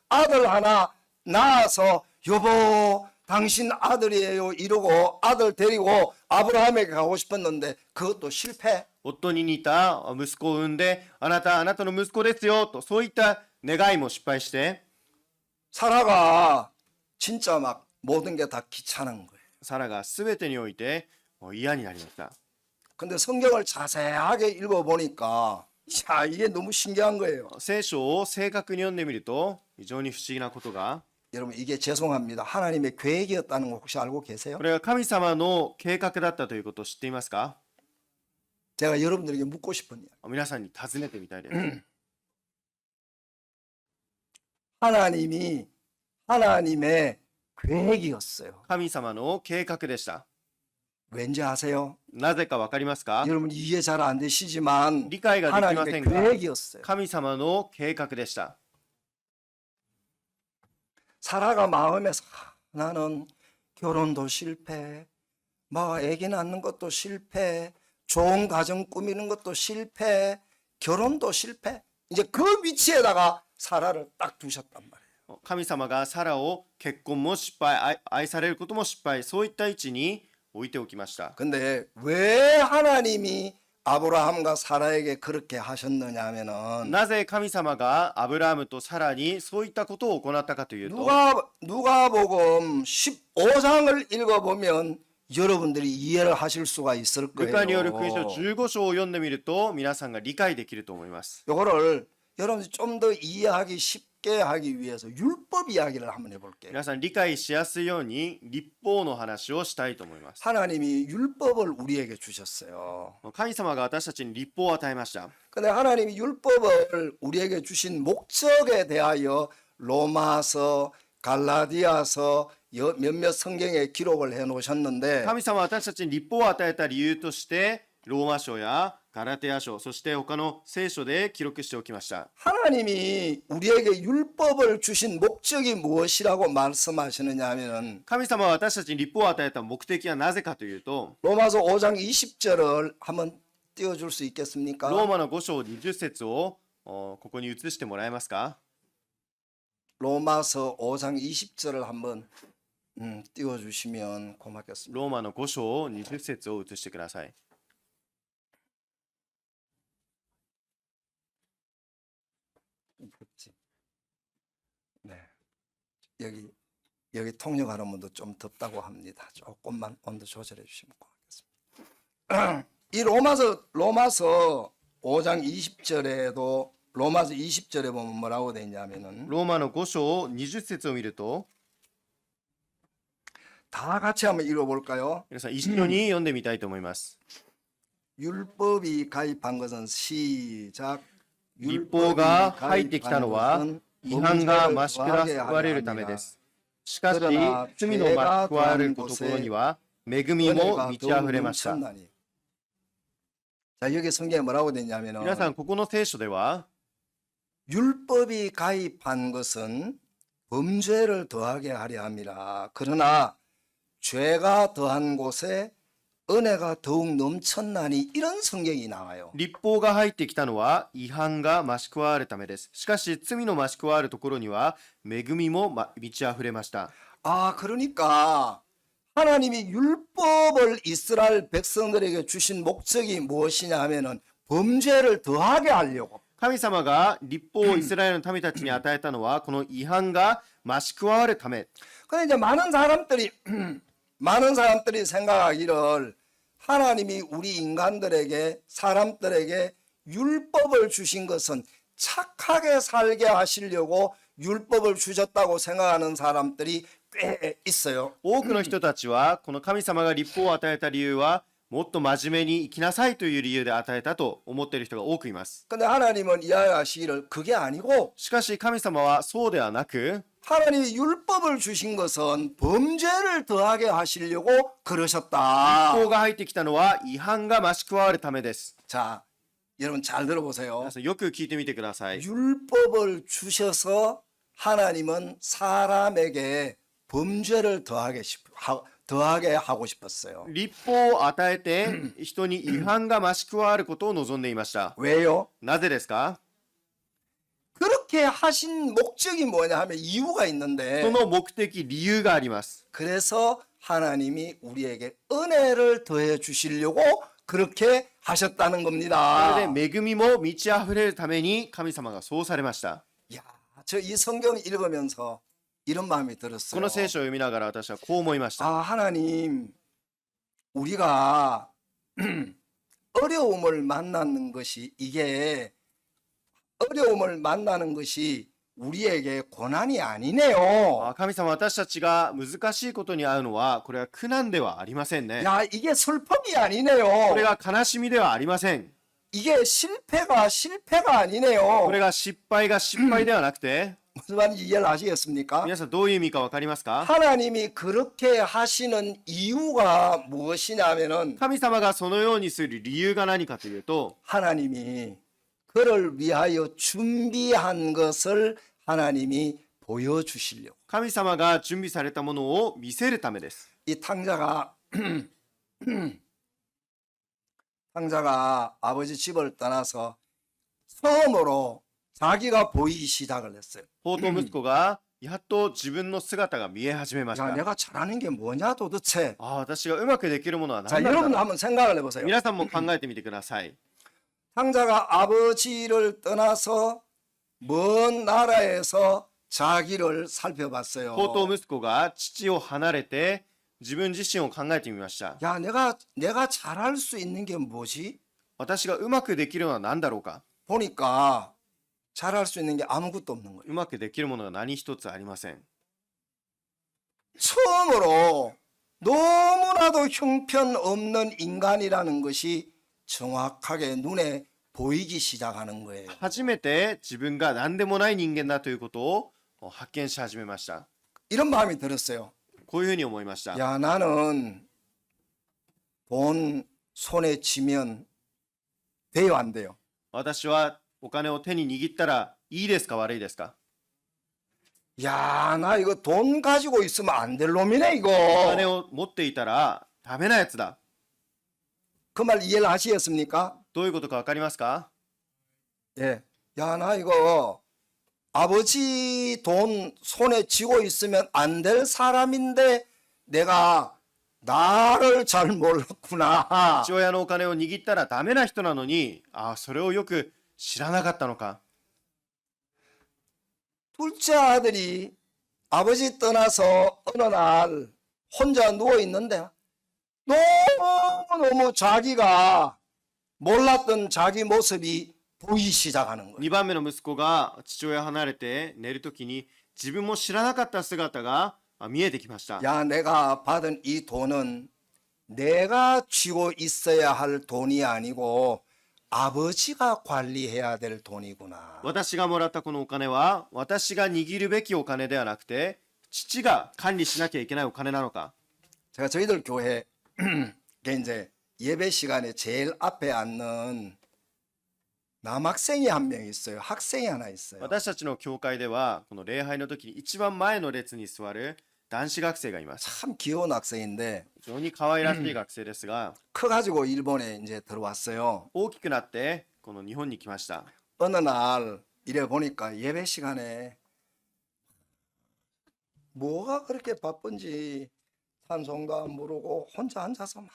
[SPEAKER 1] 아들 하나 낳아서 여보 당신 아들이에요 이러고 아들 데리고 아브라함에게 가고 싶었는데 그것도 실패.
[SPEAKER 2] 夫に似た息子を産んで、あなたの息子ですよと、そういった願いも失敗して、
[SPEAKER 1] 사라가 진짜 막 모든 게 다 귀찮은 거예요.
[SPEAKER 2] サラがすべてにおいて嫌になりました。
[SPEAKER 1] 근데 성경을 자세하게 읽어보니까 야 이게 너무 신기한 거예요.
[SPEAKER 2] 聖書を正確に読んでみると、非常に不思議なことが、
[SPEAKER 1] 여러분 이게 죄송합니다. 하나님의 계획이었다는 거 혹시 알고 계세요?
[SPEAKER 2] これが神様の計画だったということを知っていますか？
[SPEAKER 1] 제가 여러분들에게 묻고 싶은 이야기.
[SPEAKER 2] 皆さんに尋ねてみたいです。
[SPEAKER 1] 하나님의 계획이었어요.
[SPEAKER 2] 神様の計画でした。
[SPEAKER 1] 왠지 아세요?
[SPEAKER 2] なぜかわかりますか？
[SPEAKER 1] 여러분 이해 잘 안 되시지만
[SPEAKER 2] 理解ができませ
[SPEAKER 1] 하나님의
[SPEAKER 2] んが、
[SPEAKER 1] 계획이었어요.
[SPEAKER 2] 神様の計画でした。
[SPEAKER 1] 사라가 마음에서 나는 결혼도 실패, 뭐 아기 낳는 것도 실패, 좋은 가정 꾸미는 것도 실패, 결혼도 실패. 이제 그 위치에다가 사라를 딱 두셨단 말이에요.
[SPEAKER 2] 神様がサラを結婚も失敗、愛されることも失敗、そういった位置に置いておきました。
[SPEAKER 1] 근데 왜 하나님이 아브라함과 사라에게 그렇게 하셨느냐 하면은
[SPEAKER 2] なぜ神様がアブラハムとサラにそういったことを行ったかというと、
[SPEAKER 1] 누가복음 15장을 읽어보면 여러분들이 이해를 하실 수가 있을
[SPEAKER 2] ルカによる福音書
[SPEAKER 1] 거예요.
[SPEAKER 2] 15章を読んでみると、皆さんが理解できると思います。
[SPEAKER 1] 요거를 여러분들이 좀 더 이해하기 쉽게 하기 위해서 율법 이야기를 한번 해볼게요.
[SPEAKER 2] 皆さん理解しやすいように立法の話をしたいと思います。
[SPEAKER 1] 하나님이 율법을 우리에게 주셨어요.
[SPEAKER 2] 神様が私たちに立法を与えました。
[SPEAKER 1] 근데 하나님이 율법을 우리에게 주신 목적에 대하여 로마서, 갈라디아서 몇몇 성경에 기록을 해 놓으셨는데
[SPEAKER 2] 神様は私たちに立法を与えた理由として、ローマ書やガガラテヤ書、そして他の聖書で記録しておきました。
[SPEAKER 1] 하나님이 우리에게 율법을 주신 목적이 무엇이라고 말씀하시느냐 하면은
[SPEAKER 2] 神様は私たちに律法を与えた目的はなぜかというと、
[SPEAKER 1] 로마서 5장 20절을 한번 띄워줄 수 있겠습니까?
[SPEAKER 2] ローマの5章20節をここに移してもらえますか。
[SPEAKER 1] 로마서 5장 20절을 한번 띄워주시면 고맙겠습니다.
[SPEAKER 2] ローマの5章20節を移してください。
[SPEAKER 1] 네. 여기 통역하는 분도 좀 덥다고 합니다. 조금만 온도 조절해 주시면 고맙겠습니다. 이 로마서 5장 20절에도 로마서 20절에 보면 뭐라고 돼 있냐면은
[SPEAKER 2] ローマの5章20節を見ると、
[SPEAKER 1] 다 같이 한번 읽어볼까요?
[SPEAKER 2] 皆さん一緒に読んでみたいと思います。
[SPEAKER 1] 율법이 가입한 것은 시작
[SPEAKER 2] 律法が入ってきたのは違反が増し加われるためです。しかし、罪の増し加わるところには恵みも満ち溢れました。
[SPEAKER 1] 자, 여기 성경에 뭐라고 돼 있냐면은
[SPEAKER 2] 皆さん、ここの聖書では、
[SPEAKER 1] 율법이 가입한 것은 범죄를 더하게 하려 함이라. 그러나 죄가 더한 곳에 은혜가 더욱 넘쳤나니 이런 성경이 나와요.
[SPEAKER 2] 律法が入ってきたのは違反が増し加わるためです。しかし、罪の増し加わるところには恵みも満ち溢れました。
[SPEAKER 1] 아, 그러니까 하나님이 율법을 이스라엘 백성들에게 주신 목적이 무엇이냐 하면은 범죄를 더하게 하려고.
[SPEAKER 2] 神様が律法をイスラエルの民たちに与えたのはこの違反が増し加わるため。
[SPEAKER 1] 근데 이제 많은 사람들이 생각하기를 하나님이 우리 인간들에게 사람들에게 율법을 주신 것은 착하게 살게 하시려고 율법을 주셨다고 생각하는 사람들이 꽤 있어요.
[SPEAKER 2] 多くの人たちはこの神様が律法を与えた理由はもっと真面目に生きなさいという理由で与えたと思っている人が多くいます。
[SPEAKER 1] 근데 하나님은 이야기하시기를 그게 아니고
[SPEAKER 2] しかし神様はそうではなく、
[SPEAKER 1] 하나님이 율법을 주신 것은 범죄를 더하게 하시려고 그러셨다.
[SPEAKER 2] 律法が入ってきたのは違反が増し加わるためです。
[SPEAKER 1] 자, 여러분 잘 들어보세요.
[SPEAKER 2] 皆さんよく聞いてみてください。
[SPEAKER 1] 율법을 주셔서 하나님은 사람에게 범죄를 더하게 하고 싶었어요.
[SPEAKER 2] 律法を与えて人に違反が増し加わることを望んでいました。
[SPEAKER 1] 왜요?
[SPEAKER 2] なぜですか？
[SPEAKER 1] 그렇게 하신 목적이 뭐냐 하면 이유가
[SPEAKER 2] そ
[SPEAKER 1] 있는데
[SPEAKER 2] の目的、理由があります。
[SPEAKER 1] 그래서 하나님이 우리에게 은혜를 더해 주시려고 그렇게 하셨다는
[SPEAKER 2] な
[SPEAKER 1] 겁니다.
[SPEAKER 2] ので恵みも満ち溢れるために神様がそうされました。
[SPEAKER 1] 야, 저 이 성경을 읽으면서 이런 마음이
[SPEAKER 2] こ
[SPEAKER 1] 들었어요.
[SPEAKER 2] の聖書を読みながら私はこう思いました。
[SPEAKER 1] 아, 하나님, 우리가 어려움을 만나는 것이 우리에게 고난이 아니네요.
[SPEAKER 2] 神様、私たちが難しいことに遭うのはこれは苦難ではありませんね。
[SPEAKER 1] 야, 이게 슬픔이
[SPEAKER 2] こ
[SPEAKER 1] 아니네요.
[SPEAKER 2] れが悲しみではありません。
[SPEAKER 1] 이게 실패가 아니네요.
[SPEAKER 2] これが失敗が失敗ではなくて、
[SPEAKER 1] 무슨 말인지 이해를 하시겠습니까?
[SPEAKER 2] 皆さんどういう意味かわかりますか？
[SPEAKER 1] 하나님이 그렇게 하시는 이유가 무엇이냐면은
[SPEAKER 2] 神様がそのようにする理由が何かというと、
[SPEAKER 1] 하나님이 그를 위하여 준비한 것을 하나님이 보여주시려고.
[SPEAKER 2] 神様が準備されたものを見せるためです。
[SPEAKER 1] 이 탕자가 아버지 집을 떠나서 처음으로 자기가 보이기 시작을 했어요.
[SPEAKER 2] 放蕩息子がやっと自分の姿が見え始めまし
[SPEAKER 1] 야,
[SPEAKER 2] た。
[SPEAKER 1] 내가 잘하는 게 뭐냐 도대체.
[SPEAKER 2] 私がうまくできるものは
[SPEAKER 1] 자,
[SPEAKER 2] 何なんだ
[SPEAKER 1] 여러분
[SPEAKER 2] ろう。
[SPEAKER 1] 한번 생각을 해보세요.
[SPEAKER 2] 皆さんも考えてみてください。
[SPEAKER 1] 탕자가 아버지를 떠나서 먼 나라에서 자기를 살펴봤어요.
[SPEAKER 2] 放蕩息子が父を離れて自分自身を考えてみました。
[SPEAKER 1] 야, 내가 잘할 수 있는 게 뭐지?
[SPEAKER 2] 私がうまくできるのは何だろうか。
[SPEAKER 1] 보니까 잘할 수 있는 게 아무것도 없는 거예요.
[SPEAKER 2] うまくできるものが何一つありません。
[SPEAKER 1] 처음으로 너무나도 형편없는 인간이라는 것이 정확하게 눈에 보이기 시작하는 거예요.
[SPEAKER 2] 初めて自分が何でもない人間だということを発見し始めました。
[SPEAKER 1] 이런 마음이 들었어요.
[SPEAKER 2] こういうふうに思いました。
[SPEAKER 1] 야, 나는 돈 손에 쥐면 돼요, 안 돼요?
[SPEAKER 2] 私はお金を手に握ったらいいですか悪いですか？
[SPEAKER 1] 야, 나 이거 돈 가지고 있으면 안 될 놈이네,
[SPEAKER 2] お金
[SPEAKER 1] 이거.
[SPEAKER 2] を持っていたらダメなやつだ。
[SPEAKER 1] 그 말 이해를 하시겠습니까?
[SPEAKER 2] どういうことかわかりますか？
[SPEAKER 1] 예. 야, 나 이거 아버지 돈 손에 쥐고 있으면 안 될 사람인데 내가 나를 잘 몰랐구나.
[SPEAKER 2] 父親のお金を握ったらダメな人なのに、それをよく知らなかったのか。
[SPEAKER 1] 둘째 아들이 아버지 떠나서 어느 날 혼자 누워 있는데 너무너무 자기가 몰랐던 자기 모습이 보이기 시작하는 거예요.
[SPEAKER 2] 2番目の息子が父親離れて寝るときに自分も知らなかった姿が見えてきました。
[SPEAKER 1] 야, 내가 받은 이 돈은 내가 쥐고 있어야 할 돈이 아니고 아버지가 관리해야 될 돈이구나.
[SPEAKER 2] 私がもらったこのお金は私が握るべきお金ではなくて父が管理しなきゃいけないお金なのか。
[SPEAKER 1] 제가 저희들 교회 이제 예배 시간에 제일 앞에 앉는 남학생이 한 명 있어요. 학생이 하나 있어요.
[SPEAKER 2] 私たちの教会ではこの礼拝の時に一番前の列に座る男子学生がいます。
[SPEAKER 1] 참 귀여운 학생인데
[SPEAKER 2] 非常に可愛らしい学生ですが、
[SPEAKER 1] 커가지고 일본에 이제 들어왔어요.
[SPEAKER 2] 大きくなってこの日本に来ました。
[SPEAKER 1] 어느 날 이래 보니까 예배 시간에 뭐가 그렇게 바쁜지 찬송도 안 부르고 혼자 앉아서 막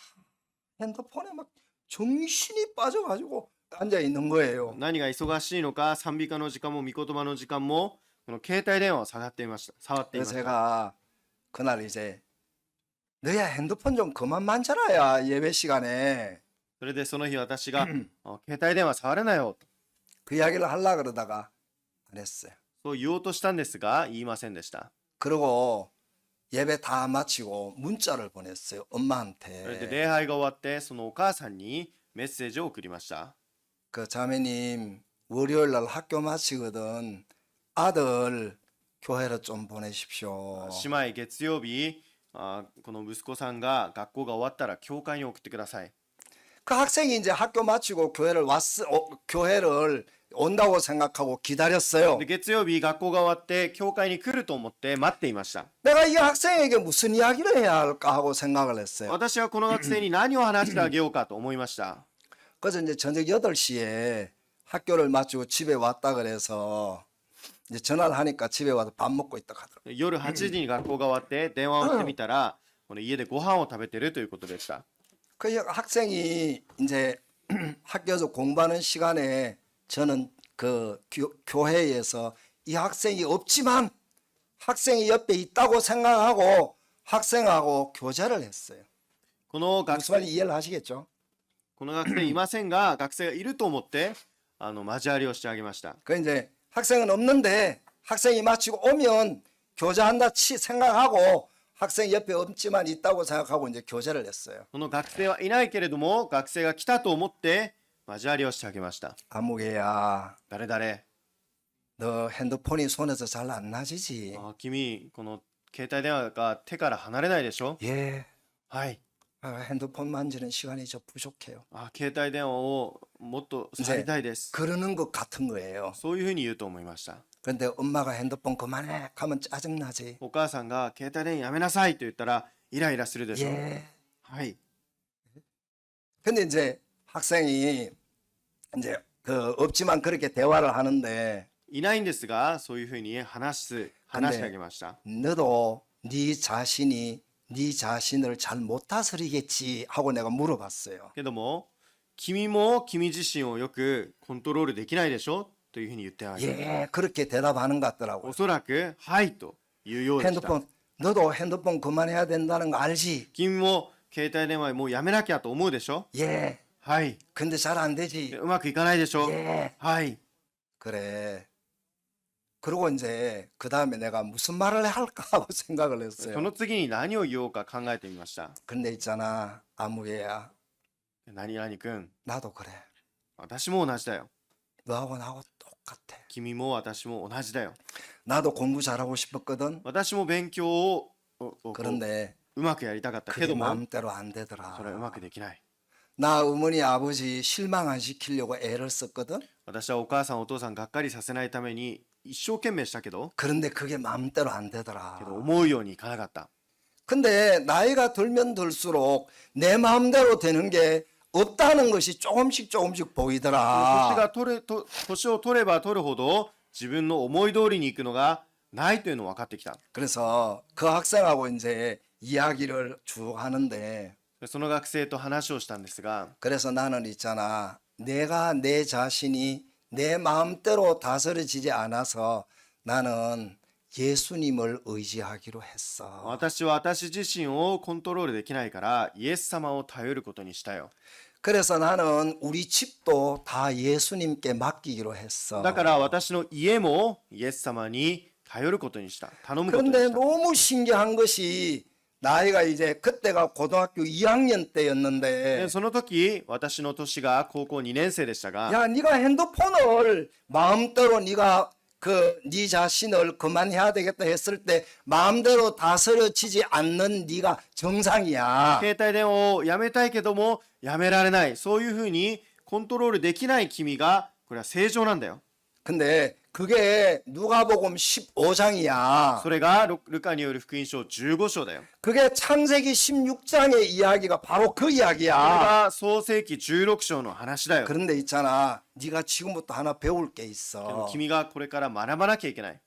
[SPEAKER 1] 핸드폰에 막 정신이 빠져가지고 앉아 있는 거예요.
[SPEAKER 2] 何が忙しいのか賛美歌の時間も御言葉の時間もこの携帯電話を触っていました。
[SPEAKER 1] 그래서 제가 그날 이제 너야 핸드폰 좀 그만 만져라야 예배 시간에
[SPEAKER 2] それでその日私が携帯電話触れなよと
[SPEAKER 1] 그 이야기를 하려고 그러다가 안 했어요.
[SPEAKER 2] そう言おうとしたんですが言いませんでした。
[SPEAKER 1] 그리고 예배 다 마치고 문자를 보냈어요.
[SPEAKER 2] それで
[SPEAKER 1] 엄마한테.
[SPEAKER 2] 礼拝が終わってそのお母さんにメッセージを送りました。
[SPEAKER 1] 그 자매님 월요일 날 학교 마치거든. 아들 교회로 좀 보내십시오.
[SPEAKER 2] 姉妹月曜日この息子さんが学校が終わったら教会に送ってください。
[SPEAKER 1] 그 학생이 이제 학교 마치고 교회를 온다고 생각하고 기다렸어요.
[SPEAKER 2] で月曜日学校が終わって教会に来ると思って待っていました。
[SPEAKER 1] 내가 이 학생에게 무슨 이야기를 해야 할까 하고 생각을 했어요.
[SPEAKER 2] 私はこの学生に何を話してあげようかと思いました。
[SPEAKER 1] 그래서 이제 저녁 8시에 학교를 마치고 집에 왔다 그래서 이제 전화를 하니까 집에 와서 밥 먹고 있다 하더라고요.
[SPEAKER 2] 夜8時に学校が終わって電話をしてみたらこの家でご飯を食べてるということでした。
[SPEAKER 1] 그 학생이 이제 학교에서 공부하는 시간에 저는 그 교회에서 이 학생이 없지만 학생이 옆에 있다고 생각하고 학생하고 교제를 했어요.
[SPEAKER 2] この学
[SPEAKER 1] 무슨
[SPEAKER 2] 生
[SPEAKER 1] 말인지 이해를 하시겠죠?
[SPEAKER 2] この学生いませんが学生がいると思って交わりをしてあげました。
[SPEAKER 1] 그 이제 학생은 없는데 학생이 마치고 오면 교제한다 생각하고 학생 옆에 없지만 있다고 생각하고 이제 교제를 했어요.
[SPEAKER 2] この学生はいないけれども学生が来たと思って交わりをしてあげました。
[SPEAKER 1] 아무개야,
[SPEAKER 2] 誰々、
[SPEAKER 1] 너 핸드폰이 손에서 잘 안 나지지?
[SPEAKER 2] 君この携帯電話が手から離れないでしょ。
[SPEAKER 1] 예.
[SPEAKER 2] はい。
[SPEAKER 1] 핸드폰 만지는 시간이 저 부족해요.
[SPEAKER 2] 携帯電話をもっと触りたいです。
[SPEAKER 1] 그러는 것 같은 거예요.
[SPEAKER 2] そういうふうに言うと思いました。
[SPEAKER 1] 근데 엄마가 핸드폰 그만해 하면 짜증나지.
[SPEAKER 2] お母さんが携帯電話やめなさいと言ったらイライラするでしょ。
[SPEAKER 1] 예.
[SPEAKER 2] はい。
[SPEAKER 1] 근데 이제 학생이 이제 없지만 그렇게 대화를 하는데
[SPEAKER 2] いないんですがそういうふうに話してあげました。
[SPEAKER 1] 너도 네 자신이 네 자신을 잘 못 다스리겠지 하고 내가 물어봤어요.
[SPEAKER 2] けども君も君自身をよくコントロールできないでしょというふうに言ってあげる。
[SPEAKER 1] 예, 그렇게 대답하는 것
[SPEAKER 2] お
[SPEAKER 1] 같더라고요.
[SPEAKER 2] そらくはいというようでした。
[SPEAKER 1] 핸드폰 너도 핸드폰 그만해야 된다는 거 알지?
[SPEAKER 2] 君も携帯電話もうやめなきゃと思うでしょ。
[SPEAKER 1] 예.
[SPEAKER 2] はい。
[SPEAKER 1] 근데 잘 안 되지.
[SPEAKER 2] うまくいかないでしょ。
[SPEAKER 1] 예.
[SPEAKER 2] はい。
[SPEAKER 1] 그래. 그리고 이제 그 다음에 내가 무슨 말을 할까 하고 생각을
[SPEAKER 2] そ
[SPEAKER 1] 했어요.
[SPEAKER 2] の次に何を言おうか考えてみました。
[SPEAKER 1] 근데 있잖아, 아무개야,
[SPEAKER 2] 何々くん、
[SPEAKER 1] 나도 그래.
[SPEAKER 2] 私も同じだよ。
[SPEAKER 1] 너하고 나하고 똑같아.
[SPEAKER 2] 君も私も同じだよ。
[SPEAKER 1] 나도 공부 잘하고 싶었거든.
[SPEAKER 2] 私も勉強をこう
[SPEAKER 1] 그런데
[SPEAKER 2] うまくやりたかったけ
[SPEAKER 1] 그게
[SPEAKER 2] ども
[SPEAKER 1] 마음대로 안 되더라.
[SPEAKER 2] それはうまくできない。
[SPEAKER 1] 나 어머니 아버지 실망 안 시키려고 애를 썼거든.
[SPEAKER 2] 私はお母さんお父さんがっかりさせないために一生懸命したけど
[SPEAKER 1] 그런데 그게 마음대로 안 되더라.
[SPEAKER 2] 思うようにいかなかった。
[SPEAKER 1] 근데 나이가 들면 들수록 내 마음대로 되는 게 없다는 것이 조금씩
[SPEAKER 2] 年
[SPEAKER 1] 보이더라.
[SPEAKER 2] が取れと年を取れば取るほど自分の思い通りに行くのがないというのが分かってきた。
[SPEAKER 1] 그래서 그 학생하고 이제 이야기를 쭉 하는데
[SPEAKER 2] その学生と話をしたんですが、
[SPEAKER 1] 그래서 나는 있잖아. 내가 내 자신이 내 마음대로 다스려지지 않아서 나는 예수님을 의지하기로 했어.
[SPEAKER 2] 私は私自身をコントロールできないからイエス様を頼ることにしたよ。
[SPEAKER 1] 그래서 나는 우리 집도 다 예수님께 맡기기로 했어.
[SPEAKER 2] だから私の家もイエス様に頼ることにした。頼むことに
[SPEAKER 1] 그런데
[SPEAKER 2] した。
[SPEAKER 1] 너무 신기한 것이 나이가 이제 그때가 고등학교 2학년
[SPEAKER 2] で
[SPEAKER 1] 때였는데
[SPEAKER 2] その時私の年が高校2年生でしたが、
[SPEAKER 1] 야 네가 핸드폰을 마음대로 네가 네 자신을 그만해야 되겠다 했을 때 마음대로 다스려지지 않는 네가 정상이야.
[SPEAKER 2] 携帯電話をやめたいけどもやめられない、そういうふうにコントロールできない君がこれは正常なんだよ。
[SPEAKER 1] 근데 그게 누가복음 15장이야.
[SPEAKER 2] それがルカによる福音書15章だよ。
[SPEAKER 1] 그게 창세기 16장의 이야기가 바로 그
[SPEAKER 2] これ
[SPEAKER 1] 이야기야.
[SPEAKER 2] が創世記16章の話だよ。
[SPEAKER 1] 그런데 있잖아. 네가 지금부터 하나 배울 게
[SPEAKER 2] でも
[SPEAKER 1] 있어.
[SPEAKER 2] 君がこれから学ばなきゃいけない。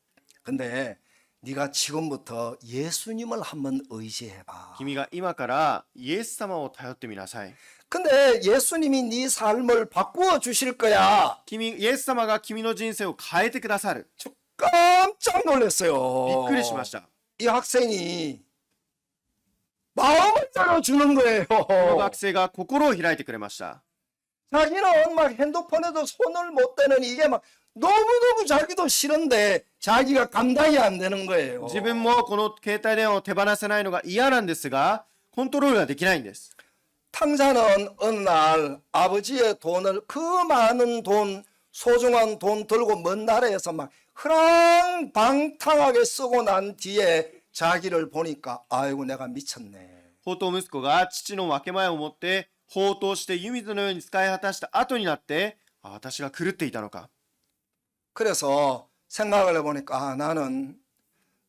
[SPEAKER 1] 근데 네가 지금부터 예수님을 한번 의지해봐.
[SPEAKER 2] 君が今からイエス様を頼ってみなさい。
[SPEAKER 1] 근데 예수님이 네 삶을 바꾸어 주실 거야.
[SPEAKER 2] イエス様が君の人生を変えてくださる。
[SPEAKER 1] 저 깜짝
[SPEAKER 2] びっ
[SPEAKER 1] 놀랐어요.
[SPEAKER 2] くりしました。
[SPEAKER 1] 이 학생이 마음을 열어주는 거예요.
[SPEAKER 2] この学生が心を開いてくれました。
[SPEAKER 1] 자기는 막 핸드폰에도 손을 못 대는 이게 막 너무너무 자기도 싫은데 자기가 감당이 안 되는 거예요.
[SPEAKER 2] 自分もこの携帯電話を手放せないのが嫌なんですが、コントロールができないんです。
[SPEAKER 1] 탕자는 어느 날 아버지의 돈을 그 많은 돈, 소중한 돈 들고 먼 나라에서 막 흐랑방탕하게 쓰고 난 뒤에 자기를 보니까 아이고 내가 미쳤네.
[SPEAKER 2] 放蕩息子が父の分け前を持って放蕩して湯水のように使い果たした後になって、私が狂っていたのか。
[SPEAKER 1] 그래서 생각을 해보니까 나는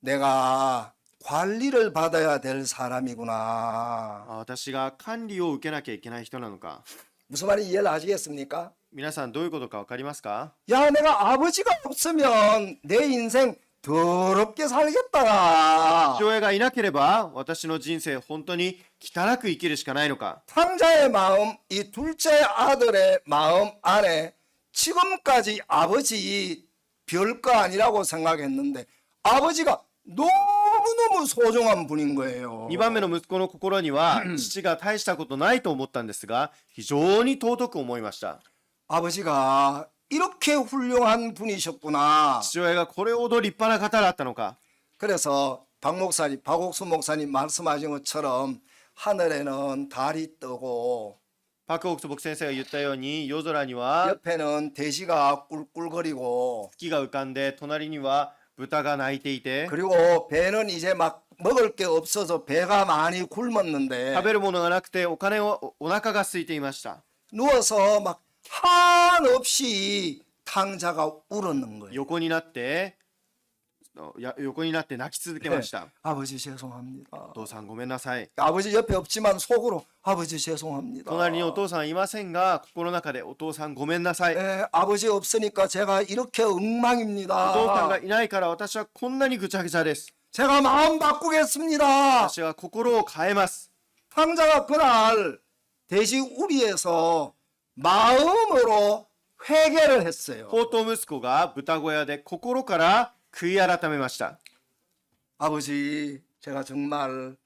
[SPEAKER 1] 내가 관리를 받아야 될 사람이구나.
[SPEAKER 2] 私が管理を受けなきゃいけない人なのか。
[SPEAKER 1] 무슨 말인지 이해를 하시겠습니까?
[SPEAKER 2] 皆さんどういうことか分かりますか？
[SPEAKER 1] 야, 내가 아버지가 없으면 내 인생 더럽게 살겠다.
[SPEAKER 2] 父親がいなければ私の人生本当に汚く生きるしかないのか。
[SPEAKER 1] 탕자의 마음, 이 둘째 아들의 마음 안에 지금까지 아버지 별거 아니라고 생각했는데 아버지가 너무너무 소중한 분인 거예요.
[SPEAKER 2] 2番目の息子の心には父が大したことないと思ったんですが、非常に尊く思いました。
[SPEAKER 1] 아버지가 이렇게 훌륭한 분이셨구나.
[SPEAKER 2] 父親がこれほど立派な方だったのか。
[SPEAKER 1] 그래서 박옥수 목사님 말씀하신 것처럼 하늘에는 달이 뜨고
[SPEAKER 2] パク・オクス牧先生が言ったように、夜空には
[SPEAKER 1] 옆에는 돼지가 꿀꿀거리고
[SPEAKER 2] 月が浮かんで、隣には豚が鳴いていて、
[SPEAKER 1] 그리고 배는 이제 막 먹을 게 없어서 배가 많이 굶었는데
[SPEAKER 2] 食べるものがなくてお腹が空いていました。
[SPEAKER 1] 누워서 막 한없이 탕자가 울었는 거예요.
[SPEAKER 2] 横になって泣き続けました。
[SPEAKER 1] 아버지 죄송합니다.
[SPEAKER 2] お父さんごめんなさい。
[SPEAKER 1] 아버지 옆에 없지만 속으로 아버지 죄송합니다.
[SPEAKER 2] 隣にお父さんいませんが、心の中でお父さんごめんなさい。お
[SPEAKER 1] 아버지 없으니까 제가 이렇게
[SPEAKER 2] 父さん
[SPEAKER 1] 엉망입니다.
[SPEAKER 2] がいないから私はこんなにぐちゃぐちゃです。
[SPEAKER 1] 제가 마음 바꾸겠습니다.
[SPEAKER 2] 私は心を変えます。
[SPEAKER 1] 탕자가 그날 돼지 우리에서 마음으로 회개를 했어요.
[SPEAKER 2] 放蕩息子が豚小屋で心から悔い改めました。
[SPEAKER 1] 아버지 제가 정말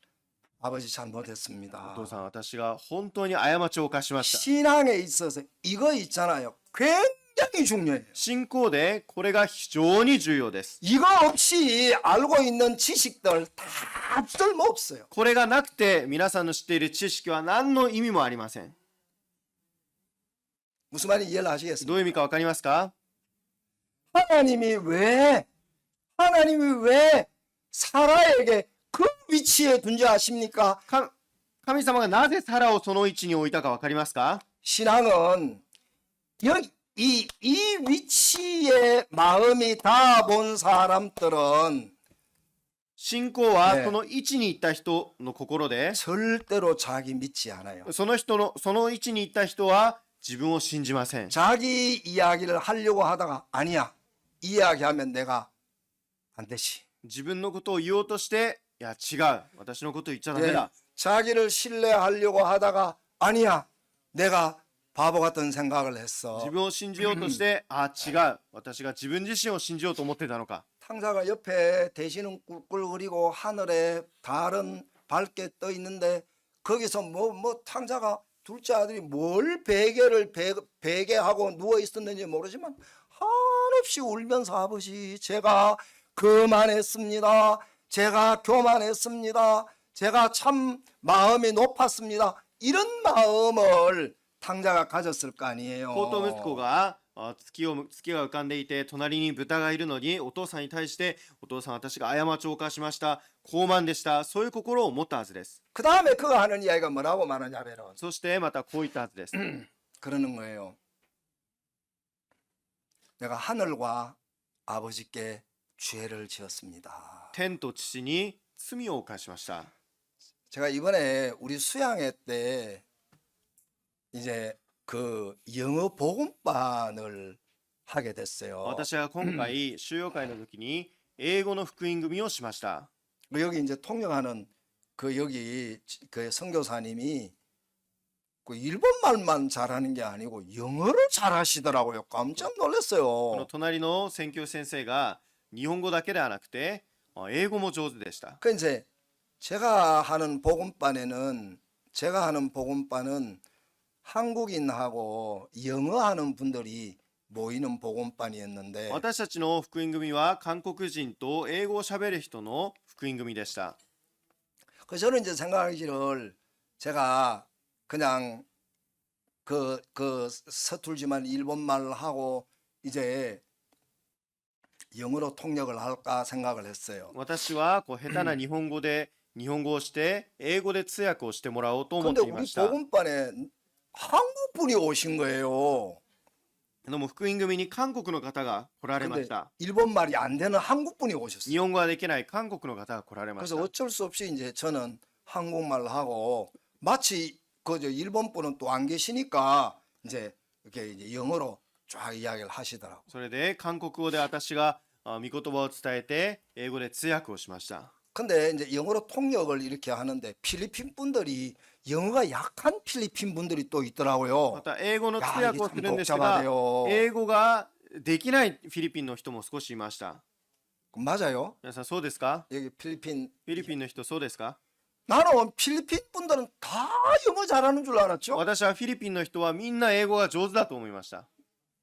[SPEAKER 1] 아버지 잘못했습니다.
[SPEAKER 2] お父さん、私が本当に過ちを犯しました。
[SPEAKER 1] 신앙에 있어서 이거 있잖아요. 굉장히 중요해요.
[SPEAKER 2] 信仰でこれが非常に重要です。
[SPEAKER 1] 이거 없이 알고 있는 지식들 다 쓸모없어요.
[SPEAKER 2] これがなくて皆さんの知っている知識は何の意味もありません。
[SPEAKER 1] 무슨 말인지 이해를 하시겠습니까?
[SPEAKER 2] どういう意味か分かりますか？
[SPEAKER 1] 하나님이 왜 사라에게 그 위치에 둔지 아십니까?
[SPEAKER 2] 神様がなぜサラをその位置に置いたかわかりますか？
[SPEAKER 1] 신앙은 여기 이 위치에 마음이 다 본 사람들은
[SPEAKER 2] 信仰は
[SPEAKER 1] ね
[SPEAKER 2] その位置に行った人の心で、
[SPEAKER 1] 절대로 자기 믿지 않아요.
[SPEAKER 2] その位置に行った人は自分を信じません。
[SPEAKER 1] 자기 이야기를 하려고 하다가 아니야. 이야기하면 내가 안 되지.
[SPEAKER 2] 自分のことを言おうとして、いや違う、私のこと言っちゃダメ
[SPEAKER 1] 예,
[SPEAKER 2] だ。
[SPEAKER 1] 자기를 신뢰하려고 하다가 아니야. 내가 바보 같은 생각을 했어.
[SPEAKER 2] 自分を信じようとして、あ違う、私が自分自身を信じようと思ってたのか。
[SPEAKER 1] 탕자가 옆에 대신은 꿀꿀거리고 하늘에 달은 밝게 떠 있는데 거기서 뭐 탕자가 둘째 아들이 뭘 베개하고 누워 있었는지 모르지만 한없이 울면서 아버지 제가 그만했습니다. 제가 교만했습니다. 제가 참 마음이 높았습니다. 이런 마음을 탕자가 가졌을 거 아니에요.
[SPEAKER 2] 高等息子が月が浮かんでいて、隣に豚がいるのに、お父さんに対して、お父さん私が過ちを犯しました、高慢でした、そういう心を持ったはずです。
[SPEAKER 1] 그 다음에 그가 하는 이야기가 뭐라고 말하냐면
[SPEAKER 2] そしてまたこう言ったはずです。
[SPEAKER 1] 그러는 거예요. 내가 하늘과 아버지께 죄를 지었습니다.
[SPEAKER 2] 天と父に罪を犯しました。
[SPEAKER 1] 제가 이번에 우리 수양회 때 이제 그 영어 복음반을 하게 됐어요.
[SPEAKER 2] 私は今回、修養会の時に、英語の福音組をしました。
[SPEAKER 1] 여기 이제 통역하는 그 여기 그 선교사님이 그 일본말만 잘하는 게 아니고 영어를 잘하시더라고요. 깜짝
[SPEAKER 2] この
[SPEAKER 1] 놀랐어요.
[SPEAKER 2] 隣の宣教先生が、日本語だけではなくて、英語も上手でした。
[SPEAKER 1] 그 이제 제가 하는 복음반은 한국인하고 영어하는 분들이 모이는 복음반이었는데
[SPEAKER 2] 私たちの福音組は韓国人と英語をしゃべる人の福音組でした。
[SPEAKER 1] 그 저는 이제 생각하기를 제가 그냥 그 서툴지만 일본말 하고 이제 영어로 통역을 할까 생각을 했어요.
[SPEAKER 2] 私はこう下手な日本語で日本語をして英語で通訳をしてもらおうと思っ
[SPEAKER 1] 근데
[SPEAKER 2] ていま
[SPEAKER 1] 우리
[SPEAKER 2] した。
[SPEAKER 1] 복음반에 한국 분이 오신 거예요.
[SPEAKER 2] でも福音組に韓国の方が来られま
[SPEAKER 1] 근데
[SPEAKER 2] した。
[SPEAKER 1] 일본말이 안 되는 한국 분이
[SPEAKER 2] 日
[SPEAKER 1] 오셨어요.
[SPEAKER 2] 本語ができない韓国の方が来られまし
[SPEAKER 1] 그래서
[SPEAKER 2] た。
[SPEAKER 1] 어쩔 수 없이 이제 저는 한국말 하고 마치 그저 일본 분은 또 안 계시니까 이제 이렇게 이제 영어로 쫙 이야기를 하시더라고.
[SPEAKER 2] それで韓国語で私が御言葉を伝えて英語で通訳をしました。
[SPEAKER 1] 근데 이제 영어로 통역을 이렇게 하는데 필리핀 분들이 영어가 약한 필리핀 분들이 또
[SPEAKER 2] ま
[SPEAKER 1] 있더라고요.
[SPEAKER 2] た英語の通
[SPEAKER 1] 야,
[SPEAKER 2] 訳
[SPEAKER 1] 이게
[SPEAKER 2] をす
[SPEAKER 1] 참
[SPEAKER 2] るんですが、
[SPEAKER 1] 복잡하대요.
[SPEAKER 2] 英語ができないフィリピンの人も少しいました。
[SPEAKER 1] 맞아요.
[SPEAKER 2] 皆さんそうですか？
[SPEAKER 1] 여기 필리핀
[SPEAKER 2] フィリピンの人そうですか？
[SPEAKER 1] 나는 필리핀 분들은 다 영어 잘하는 줄 알았죠.
[SPEAKER 2] 私はフィリピンの人はみんな英語が上手だと思いました。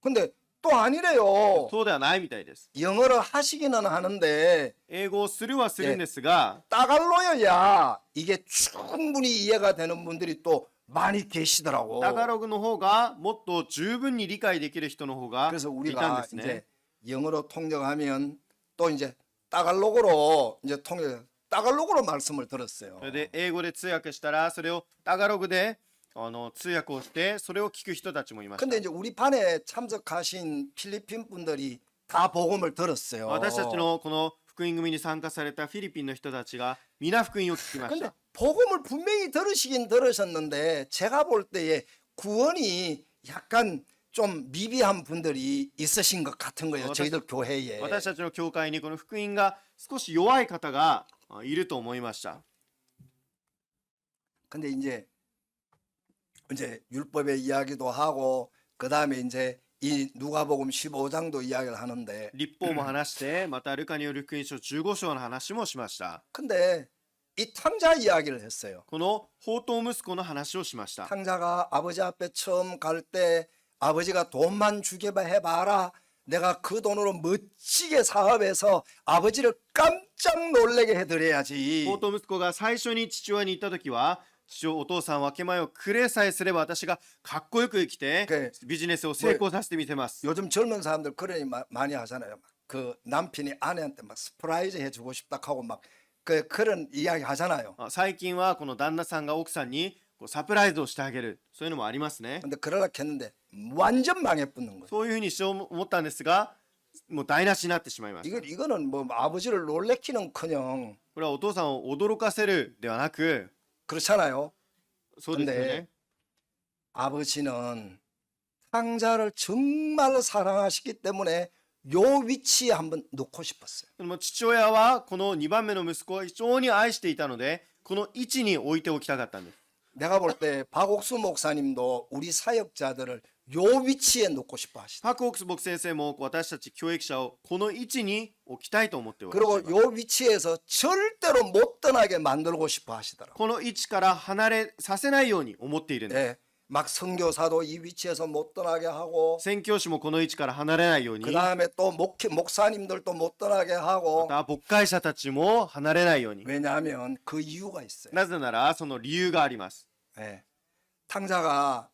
[SPEAKER 1] 근데 또 아니래요.
[SPEAKER 2] そうではないみたいです。
[SPEAKER 1] 영어를 하시기는 하는데
[SPEAKER 2] 英語をするはするんですが、
[SPEAKER 1] 따갈로여야 이게 충분히 이해가 되는 분들이 또 많이 계시더라고.
[SPEAKER 2] タガログの方がもっと十分に理解できる人の方が
[SPEAKER 1] 그래서
[SPEAKER 2] いたん
[SPEAKER 1] 우리가
[SPEAKER 2] ですね。
[SPEAKER 1] 이제 영어로 통역하면 또 이제 따갈로그로 이제 따갈로그로 말씀을 들었어요.
[SPEAKER 2] それで英語で通訳したらそれをタガログで通訳をしてそれを聞く人たちもいまし
[SPEAKER 1] 근데
[SPEAKER 2] た。
[SPEAKER 1] 이제 우리 반에 참석하신 필리핀 분들이 다 복음을 들었어요.
[SPEAKER 2] 私たちのこの福音組に参加されたフィリピンの人たちが皆福音を聞きまし
[SPEAKER 1] 근데
[SPEAKER 2] た。
[SPEAKER 1] 복음을 분명히 들으셨는데 제가 볼 때에 구원이 약간 좀 미비한 분들이 있으신 것 같은 거예요. 저희들 교회에.
[SPEAKER 2] 私たちの教会にこの福音が少し弱い方がいると思いました。
[SPEAKER 1] 근데 이제 율법의 이야기도 하고 그다음에 이제 이 누가복음 15장도 이야기를 하는데
[SPEAKER 2] 立法も話してまたルカによる福音書15章の話もしました。
[SPEAKER 1] 근데 이 탕자 이야기를 했어요.
[SPEAKER 2] この放蕩息子の話をしました。
[SPEAKER 1] 탕자가 아버지 앞에 처음 갈 때 아버지가 돈만 주게 해봐라. 내가 그 돈으로 멋지게 사업해서 아버지를 깜짝 놀래게 해드려야지.
[SPEAKER 2] 放蕩息子が最初に父親に言った時は、お父さん分け前をくれさえすれば私がかっこよく生きて
[SPEAKER 1] 그
[SPEAKER 2] ビジネスを成功させてみせます。
[SPEAKER 1] 요즘 젊은 사람들 그러니 많이 하잖아요. 그 남편이 아내한테 막 서프라이즈 해주고 싶다 하고 막 그런 이야기 하잖아요.
[SPEAKER 2] 最近はこの旦那さんが奥さんにこうサプライズをしてあげる、そういうのもありますね。
[SPEAKER 1] 근데 그러려 했는데 완전 망해붙는 거예요.
[SPEAKER 2] そういうふうにしよう思ったんですが、もう台無しになってしまいました。
[SPEAKER 1] 이거는 뭐 아버지를 놀래키는커녕
[SPEAKER 2] これはお父さんを驚かせるではなく、
[SPEAKER 1] 그렇잖아요.
[SPEAKER 2] そうですよね。
[SPEAKER 1] 아버지는 탕자를 정말 사랑하시기 때문에 요 위치에 한번 놓고 싶었어요.
[SPEAKER 2] でも父親はこの2番目の息子を非常に愛していたので、この位置に置いておきたかったんです。
[SPEAKER 1] 내가 볼 때 박옥수 목사님도 우리 사역자들을 요 위치에 놓고 싶어 하시다.
[SPEAKER 2] パク・オクス牧先生も私たち教育者をこの位置に置きたいと思っており
[SPEAKER 1] 그리고
[SPEAKER 2] ます。
[SPEAKER 1] 요 위치에서 절대로 못 떠나게 만들고 싶어 하시더라고요.
[SPEAKER 2] この位置から離れさせないように思っているんです。
[SPEAKER 1] 예, 막 선교사도 이 위치에서 못 떠나게 하고
[SPEAKER 2] 宣教師もこの位置から離れないように、
[SPEAKER 1] 그 다음에 또 목사님들도 못 떠나게
[SPEAKER 2] ま
[SPEAKER 1] 하고
[SPEAKER 2] た牧会者たちも離れないように。
[SPEAKER 1] 왜냐하면 그 이유가 있어요.
[SPEAKER 2] なぜならその理由があります。
[SPEAKER 1] 예, 탕자가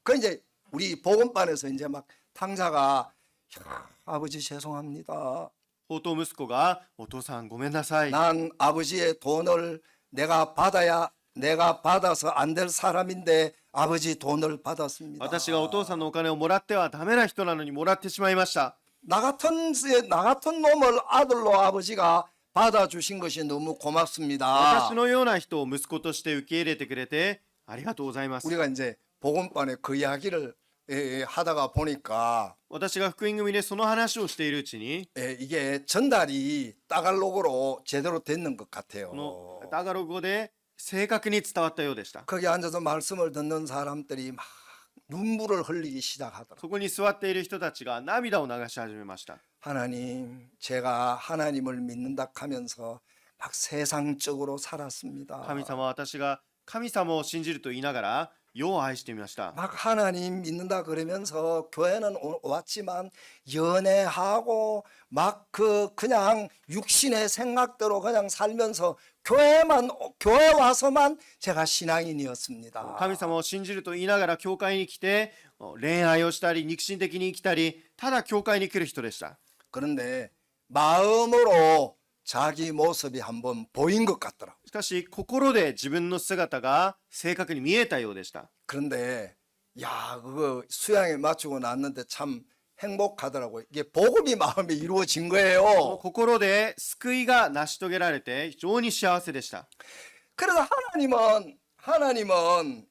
[SPEAKER 1] 그 이제 우리 복음반에서 이제 막 탕자가 야, 아버지 죄송합니다.
[SPEAKER 2] 宝刀息子がお父さんごめんなさい。
[SPEAKER 1] 난 아버지의 돈을 내가 받아서 안 될 사람인데 아버지 돈을 받았습니다.
[SPEAKER 2] 私がお父さんのお金をもらってはダメな人なのにもらってしまいました。
[SPEAKER 1] 나 같은 놈을 아들로 아버지가 받아주신 것이 너무 고맙습니다.
[SPEAKER 2] 私のような人を息子として受け入れてくれてありがとうございます。
[SPEAKER 1] 우리가 이제 복음반에 그 이야기를 하다가 보니까
[SPEAKER 2] 私が福音組でその話をしているうちに、
[SPEAKER 1] 이게 전달이 따갈록으로 제대로 됐는 것
[SPEAKER 2] こ
[SPEAKER 1] 같아요.
[SPEAKER 2] のタガログ語で正確に伝わったようでした。
[SPEAKER 1] 거기 앉아서 말씀을 듣는 사람들이 막 눈물을 흘리기 시작하더라고요.
[SPEAKER 2] そこに座っている人たちが涙を流し始めました。
[SPEAKER 1] 하나님, 제가 하나님을 믿는다 하면서 막 세상적으로 살았습니다.
[SPEAKER 2] 神様は私が神様を信じると言いながら世を愛してみました。
[SPEAKER 1] 막 하나님 믿는다 그러면서 교회는 왔지만 연애하고 막 그냥 육신의 생각대로 그냥 살면서 교회 와서만 제가 신앙인이었습니다.
[SPEAKER 2] 神様を信じると言いながら教会に来て恋愛をしたり肉親的に生きたり、ただ教会に来る人でした。
[SPEAKER 1] 그런데 마음으로 자기 모습이 한번 보인 것 같더라고요.
[SPEAKER 2] しかし心で自分の姿が正確に見えたようでした。
[SPEAKER 1] 그런데 야, 그거 수양에 맞추고 났는데 참 행복하더라고요. 이게 복음이 마음에 이루어진
[SPEAKER 2] この
[SPEAKER 1] 거예요.
[SPEAKER 2] 心で救いが成し遂げられて非常に幸せでした。
[SPEAKER 1] 그래서 하나님은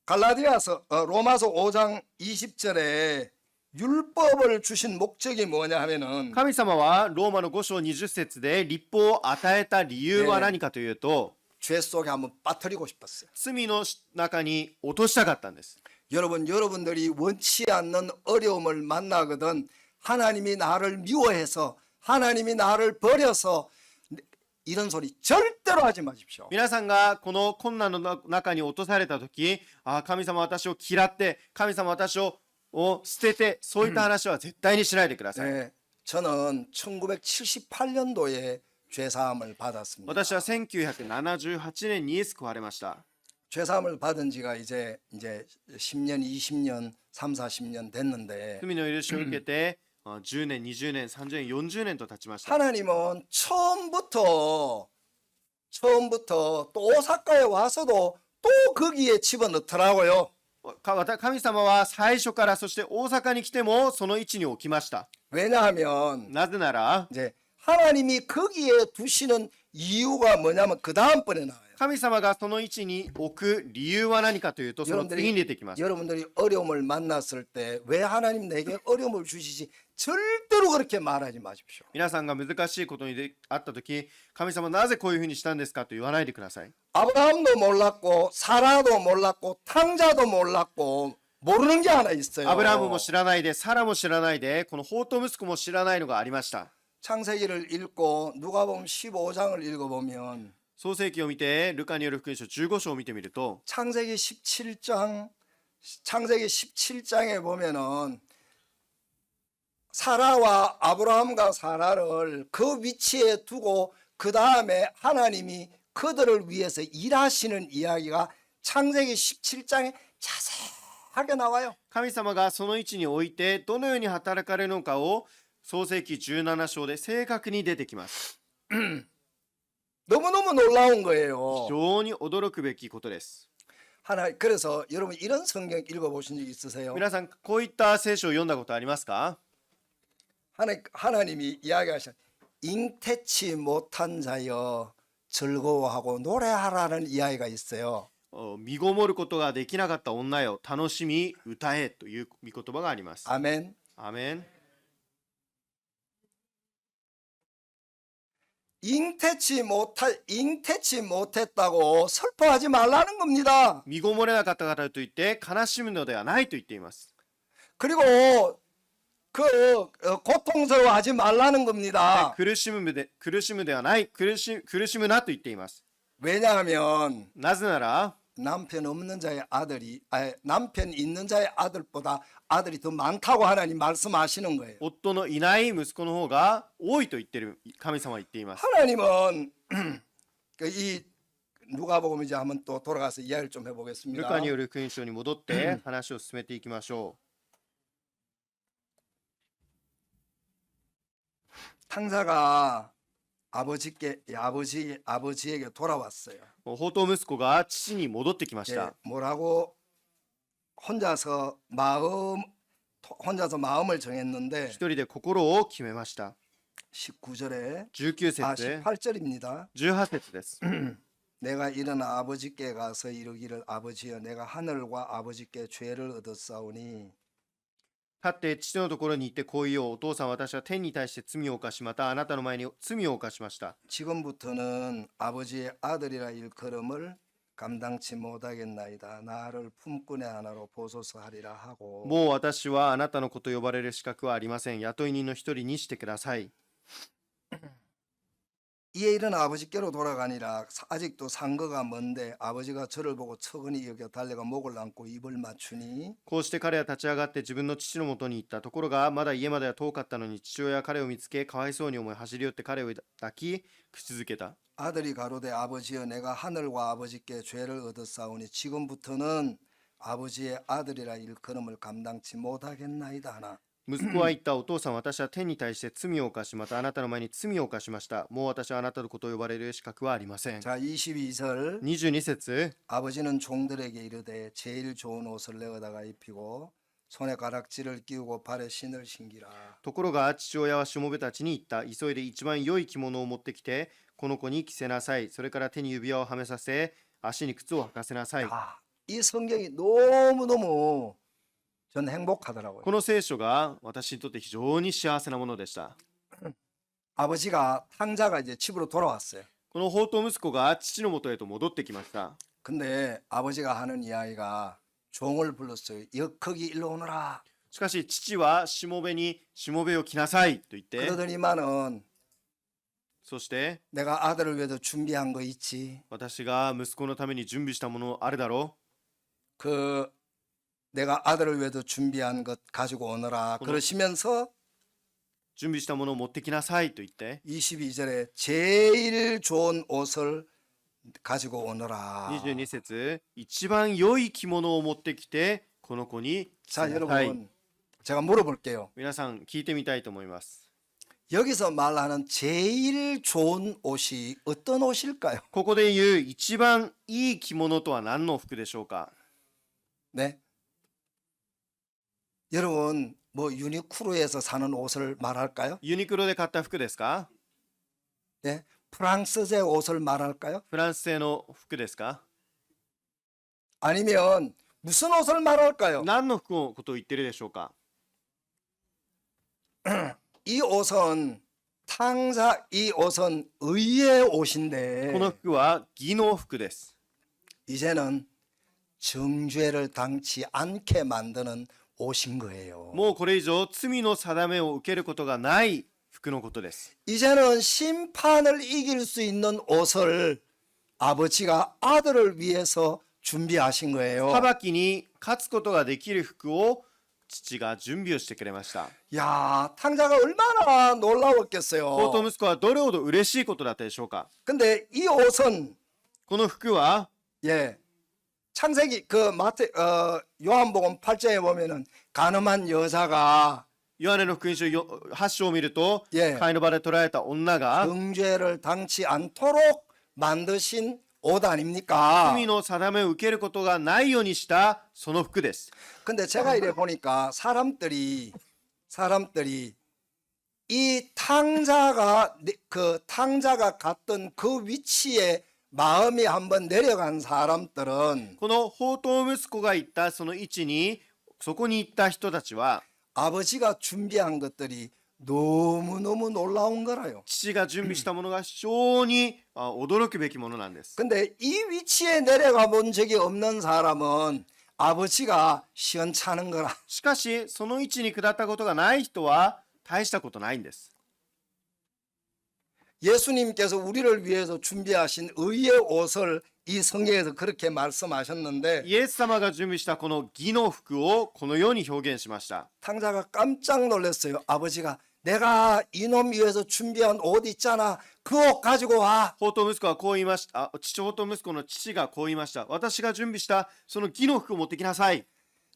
[SPEAKER 1] 갈라디아서 로마서 5장 20절에 율법을 주신 목적이 뭐냐 하면은
[SPEAKER 2] 神様はローマの5章20節で律法を与えた理由は何かというと、
[SPEAKER 1] 죄 속에 한번 빠뜨리고 싶었어요.
[SPEAKER 2] 罪の中に落としたかったんです。
[SPEAKER 1] 여러분들이 원치 않는 어려움을 만나거든 하나님이 나를 미워해서 하나님이 나를 버려서 이런 소리 절대로 하지 마십시오.
[SPEAKER 2] 皆さんがこの困難の中に落とされた時、神様は私を嫌って神様は私を捨てて、そういった話は絶対にしないでください。
[SPEAKER 1] 네, 저는 1978년도에 죄사함을 받았습니다.
[SPEAKER 2] 私は1978年に救われました。
[SPEAKER 1] 죄사함을 받은 지가 이제 10년, 20년, 3, 40년 됐는데
[SPEAKER 2] 罪の許しを受けて10年、20年、30年、40年と経ちました。
[SPEAKER 1] 하나님은 처음부터 또 오사카에 와서도 또 거기에 집어넣더라고요.
[SPEAKER 2] 神様は最初からそして大阪に来てもその位置に置きました。
[SPEAKER 1] 왜냐하면
[SPEAKER 2] なぜなら
[SPEAKER 1] 이제 하나님이 거기에 두시는 이유가 뭐냐면 그 다음번에 나와요.
[SPEAKER 2] 神様がその位置に置く理由は何かというと、その次に出てきます。
[SPEAKER 1] 여러분들이 어려움을 만났을 때 왜 하나님 내게 어려움을 주시지 절대로 그렇게 말하지 마십시오.
[SPEAKER 2] 皆さんが難しいことにあった時、神様なぜこういうふうにしたんですかと言わないでください。
[SPEAKER 1] 아브라함도 몰랐고 사라도 몰랐고 탕자도 몰랐고 모르는 게 하나 있어요.
[SPEAKER 2] アブラハムも知らないで、サラも知らないで、この宝刀息子も知らないのがありました。
[SPEAKER 1] 창세기를 읽고 누가복음 15장을 읽어보면
[SPEAKER 2] 創世記を見て、ルカによる福音書15章を見てみると、
[SPEAKER 1] 창세기 17장에 보면은 사라와 아브라함과 사라를 그 위치에 두고 그 다음에 하나님이 그들을 위해서 일하시는 이야기가 창세기 17장에 자세하게 나와요.
[SPEAKER 2] 神様がその位置に置いてどのように働かれるのかを創世記17章で正確に出てきます。
[SPEAKER 1] 너무너무 놀라운
[SPEAKER 2] 非
[SPEAKER 1] 거예요.
[SPEAKER 2] 常に驚くべきことです。
[SPEAKER 1] 그래서 여러분 이런 성경 읽어보신 적 있으세요?
[SPEAKER 2] 皆さん、こういった聖書を読んだことありますか？
[SPEAKER 1] 하나님이 이야기하신 잉태치 못한 자여 즐거워하고 노래하라는 이야기가 있어요.
[SPEAKER 2] 身ごもることができなかった女よ、楽しみ歌えという御言葉があります。
[SPEAKER 1] 아멘.
[SPEAKER 2] アーメン。
[SPEAKER 1] 잉태치 못했다고 슬퍼하지 말라는 겁니다.
[SPEAKER 2] 身ごもれなかったからといって悲しむのではないと言っています。
[SPEAKER 1] 그리고 고통스러워하지 말라는 겁니다.
[SPEAKER 2] 苦しむではない、苦しむなと言っています。
[SPEAKER 1] 왜냐하면
[SPEAKER 2] なぜなら
[SPEAKER 1] 남편 있는 자의 아들보다 아들이 더 많다고 하나님 말씀하시는 거예요.
[SPEAKER 2] 夫のいない息子の方が多いと言っている神様は言っています。
[SPEAKER 1] 하나님은 이 누가복음 이제 한번 또 돌아가서 이야기를 좀
[SPEAKER 2] ル
[SPEAKER 1] 해보겠습니다.
[SPEAKER 2] カによる福音書に戻って話を進めていきましょ
[SPEAKER 1] 탕자가 아버지에게 돌아왔어요.
[SPEAKER 2] う。宝刀息子が父に戻ってきまし
[SPEAKER 1] 예,
[SPEAKER 2] た。
[SPEAKER 1] 뭐라고 혼자서 마음을 정했는데
[SPEAKER 2] 一人で心を決めました。
[SPEAKER 1] 19절에
[SPEAKER 2] 19節、
[SPEAKER 1] 18절입니다.
[SPEAKER 2] 18節です。
[SPEAKER 1] 내가 일어나 아버지께 가서 이르기를 아버지여 내가 하늘과 아버지께 죄를 얻었사오니
[SPEAKER 2] 立って父のところに行ってこう言おう。お父さん、私は天に対して罪を犯し、またあなたの前に罪を犯しました。
[SPEAKER 1] 지금부터는 아버지의 아들이라 일컬음을 감당치 못하겠나이다. 나를 품꾼의 하나로 보소서 하리라 하고
[SPEAKER 2] もう私はあなたの子と呼ばれる資格はありません。雇い人の一人にしてください。
[SPEAKER 1] 이에 일어나 아버지께로 돌아가니라. 아직도 상거가 먼데 아버지가 저를 보고 척은히 여겨 달려가 목을 안고 입을 맞추니
[SPEAKER 2] こうして彼は立ち上がって自分の父のもとに行った。ところがまだ家までは遠かったのに、父親は彼を見つけ、かわいそうに思い走り寄って彼を抱き口づけた。
[SPEAKER 1] 아들이 가로되 아버지여 내가 하늘과 아버지께 죄를 얻었사오니 지금부터는 아버지의 아들이라 일컬음을 감당치 못하겠나이다 하나.
[SPEAKER 2] 息子は言った。お父さん、私は天に対して罪を犯し、またあなたの前に罪を犯しました。もう私はあなたのことを呼ばれる資格はありません。
[SPEAKER 1] 자 22절
[SPEAKER 2] 22節、
[SPEAKER 1] 아버지는 종들에게 이르되 제일 좋은 옷을 내어다가 입히고 손에 가락지를 끼우고 발에 신을 신기라.
[SPEAKER 2] ところが父親はしもべたちに言った。急いで一番良い着物を持ってきて、この子に着せなさい。それから手に指輪をはめさせ、足に靴を履かせなさい。
[SPEAKER 1] 이 성경이 너무너무 저는 행복하더라고요.
[SPEAKER 2] この聖書が私にとって非常に幸せなものでした。
[SPEAKER 1] 탕자가 이제 집으로 돌아왔어요.
[SPEAKER 2] この宝刀息子が父のもとへと戻ってきました。
[SPEAKER 1] 근데 아버지가 하는 이야기가 종을 불렀어요. 거기 일로 오너라.
[SPEAKER 2] しかし父はしもべにしもべを着なさいと言って、
[SPEAKER 1] 그러더니만은
[SPEAKER 2] そして
[SPEAKER 1] 내가 아들을 위해서 준비한 거 있지.
[SPEAKER 2] 私が息子のために準備したものあるだろう。
[SPEAKER 1] 내가 아들을 위해서 준비한 것 가지고 오너라. 그러시면서
[SPEAKER 2] 準備したものを持ってきなさいと言って、
[SPEAKER 1] 22절에 제일 좋은 옷을 가지고 오너라.
[SPEAKER 2] 22節、一番良い着物を持ってきてこの子に着せ
[SPEAKER 1] 자
[SPEAKER 2] なさい。
[SPEAKER 1] 여러분 제가 물어볼게요.
[SPEAKER 2] 皆さん聞いてみたいと思います。
[SPEAKER 1] 여기서 말하는 제일 좋은 옷이 어떤 옷일까요?
[SPEAKER 2] ここで言う一番いい着物とは何の服でしょうか？
[SPEAKER 1] 네. 여러분 뭐 유니크로에서 사는 옷을 말할까요?
[SPEAKER 2] ユニクロで買った服ですか？
[SPEAKER 1] 네. 프랑스제 옷을 말할까요?
[SPEAKER 2] フランス製の服ですか？
[SPEAKER 1] 아니면 무슨 옷을 말할까요?
[SPEAKER 2] 何の服のことを言ってるでしょうか？
[SPEAKER 1] 이 옷은 이 옷은 의의 옷인데
[SPEAKER 2] この服は義の服です。
[SPEAKER 1] 이제는 정죄를 당치 않게 만드는 옷인 거예요.
[SPEAKER 2] もうこれ以上罪の定めを受けることがない服のことです。
[SPEAKER 1] 이제는 심판을 이길 수 있는 옷을 아버지가 아들을 위해서 준비하신 거예요.
[SPEAKER 2] 裁きに勝つことができる服を父が準備をしてくれました。
[SPEAKER 1] 야, 탕자가 얼마나 놀라웠겠어요.
[SPEAKER 2] 宝刀息子はどれほど嬉しいことだったでしょうか？
[SPEAKER 1] 근데 이 옷은
[SPEAKER 2] この服は
[SPEAKER 1] 예. 창세기 요한복음 8장에 보면은 가늠한 여자가
[SPEAKER 2] ヨハネの福音書8章を見ると、
[SPEAKER 1] 예.
[SPEAKER 2] 飼いの場で捕らえた女が
[SPEAKER 1] 정죄를 당치 않도록 만드신 옷 아닙니까?
[SPEAKER 2] 罪の定めを受けることがないようにしたその服です。
[SPEAKER 1] 근데 제가 이래 보니까 사람들이 이 그 탕자가 갔던 그 위치에 마음이 한번 내려간 사람들은
[SPEAKER 2] この宝刀息子が行ったその位置に、そこに行った人たちは、
[SPEAKER 1] 아버지가 준비한 것들이 너무너무 놀라운 거라요.
[SPEAKER 2] 父が準備したものが非常に驚くべきものなんです。
[SPEAKER 1] 근데 이 위치에 내려가 본 적이 없는 사람은 아버지가 시원찮은 거라.
[SPEAKER 2] しかし、その位置に下ったことがない人は大したことないんです。
[SPEAKER 1] 예수님께서 우리를 위해서 준비하신 의의 옷을 이 성경에서 그렇게 말씀하셨는데
[SPEAKER 2] イエス様が準備したこの義の服をこのように表現しました。
[SPEAKER 1] 탕자가 깜짝 놀랐어요. 아버지가 내가 이놈 위해서 준비한 옷 있잖아. 그 옷 가지고 와.
[SPEAKER 2] 宝刀息子はこう言いました。宝刀息子の父がこう言いました。私が準備したその義の服を持ってきなさい。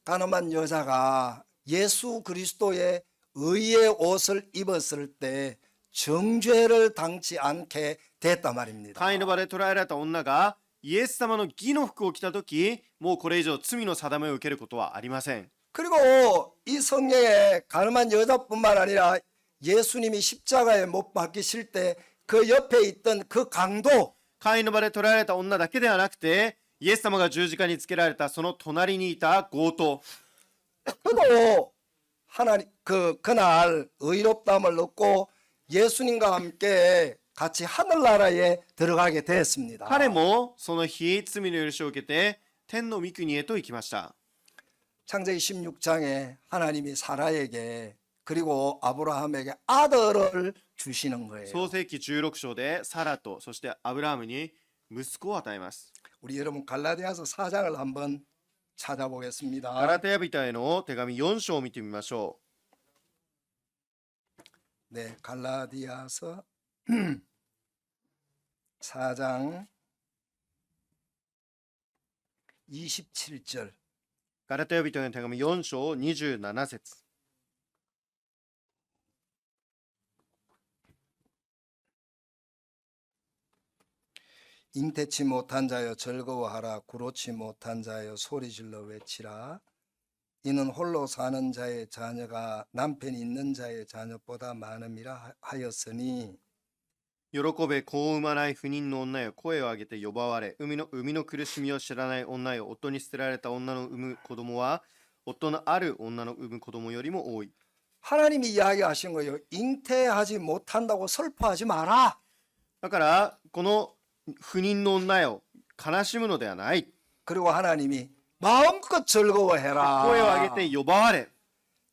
[SPEAKER 1] 가늠한 여자가 예수 그리스도의 의의 옷을 입었을 때 정죄를 당치 않게 됐단 말입니다.
[SPEAKER 2] カイの場で捕らえられた女がイエス様の義の服を着たとき、もうこれ以上罪の定めを受けることはありません。
[SPEAKER 1] 그리고 이 성경에 가늠한 여자뿐만 아니라 예수님이 십자가에 못 박히실 때 그 옆에 있던 그 강도
[SPEAKER 2] カイの場で捕らえられた女だけではなくて、イエス様が十字架につけられたその隣にいた強盗、
[SPEAKER 1] 그도 하나님 그날 의롭다함을 얻고 예수님과 함께 같이 하늘나라에 들어가게 되었습니다.
[SPEAKER 2] 彼もその日罪の許しを受けて天の御国へと行きました。
[SPEAKER 1] 창세기 16장에 하나님이 사라에게 그리고 아브라함에게 아들을 주시는 거예요.
[SPEAKER 2] 創世記16章でサラとそしてアブラハムに息子を与えます。
[SPEAKER 1] 우리 여러분 갈라디아서 4장을 한번
[SPEAKER 2] ガ
[SPEAKER 1] 찾아보겠습니다.
[SPEAKER 2] ラテヤ人への手紙4章を見てみましょ
[SPEAKER 1] 네, 갈라디아서 4장 27절.
[SPEAKER 2] う。ガラテヤ人への手紙4章27節。
[SPEAKER 1] 잉태치 못한 자여 즐거워하라 구로치 못한 자여 소리질러 외치라 이는 홀로 사는 자의 자녀가 남편이 있는 자의 자녀보다 많음이라 하였으니
[SPEAKER 2] 喜べ子を産まない不妊の女よ声を上げて呼ばわれ生みの苦しみを知らない女よ夫に捨てられた女の産む子供は夫のある女の産む子供よりも多い。
[SPEAKER 1] 하나님이 이야기하신 거예요. 잉태하지 못한다고 슬퍼하지 마라.
[SPEAKER 2] だからこの不妊の女よ悲しむのではない。
[SPEAKER 1] 그리고 하나님이 마음껏 즐거워해라.
[SPEAKER 2] 声を上げて呼ばわれ。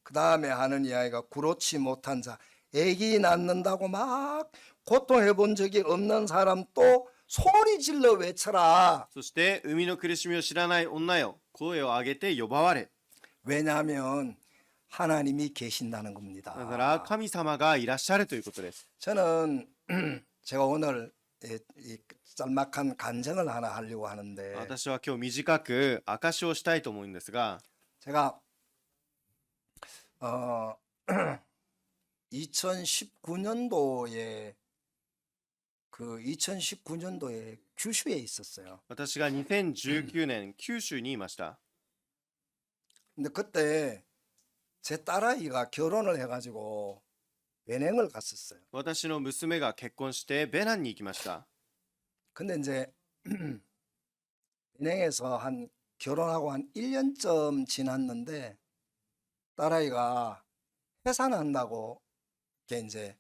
[SPEAKER 1] 그 다음에 하는 이야기가 구로치 못한 자, 아기 낳는다고 막 고통해 본 적이 없는 사람 또 소리 질러 외쳐라.
[SPEAKER 2] そして生みの苦しみを知らない女よ声を上げて呼ばわれ。
[SPEAKER 1] 왜냐하면 하나님이 계신다는
[SPEAKER 2] だ
[SPEAKER 1] 겁니다.
[SPEAKER 2] から神様がいらっしゃるということです。
[SPEAKER 1] 저는 제가 오늘 이 짤막한 간증을 하나 하려고 하는데
[SPEAKER 2] 私は今日短く証しをしたいと思うんですが、
[SPEAKER 1] 제가 2019년도에 2019년도에 규슈에 있었어요.
[SPEAKER 2] 私が2019年九州にいました。
[SPEAKER 1] 근데 그때 제 딸아이가 결혼을 해가지고 외행을 갔었어요.
[SPEAKER 2] 私の娘が結婚してベナンに行きました。
[SPEAKER 1] 근데 이제 외행에서 한 결혼하고 한 1년쯤 지났는데 딸아이가 해산한다고 이렇게 이제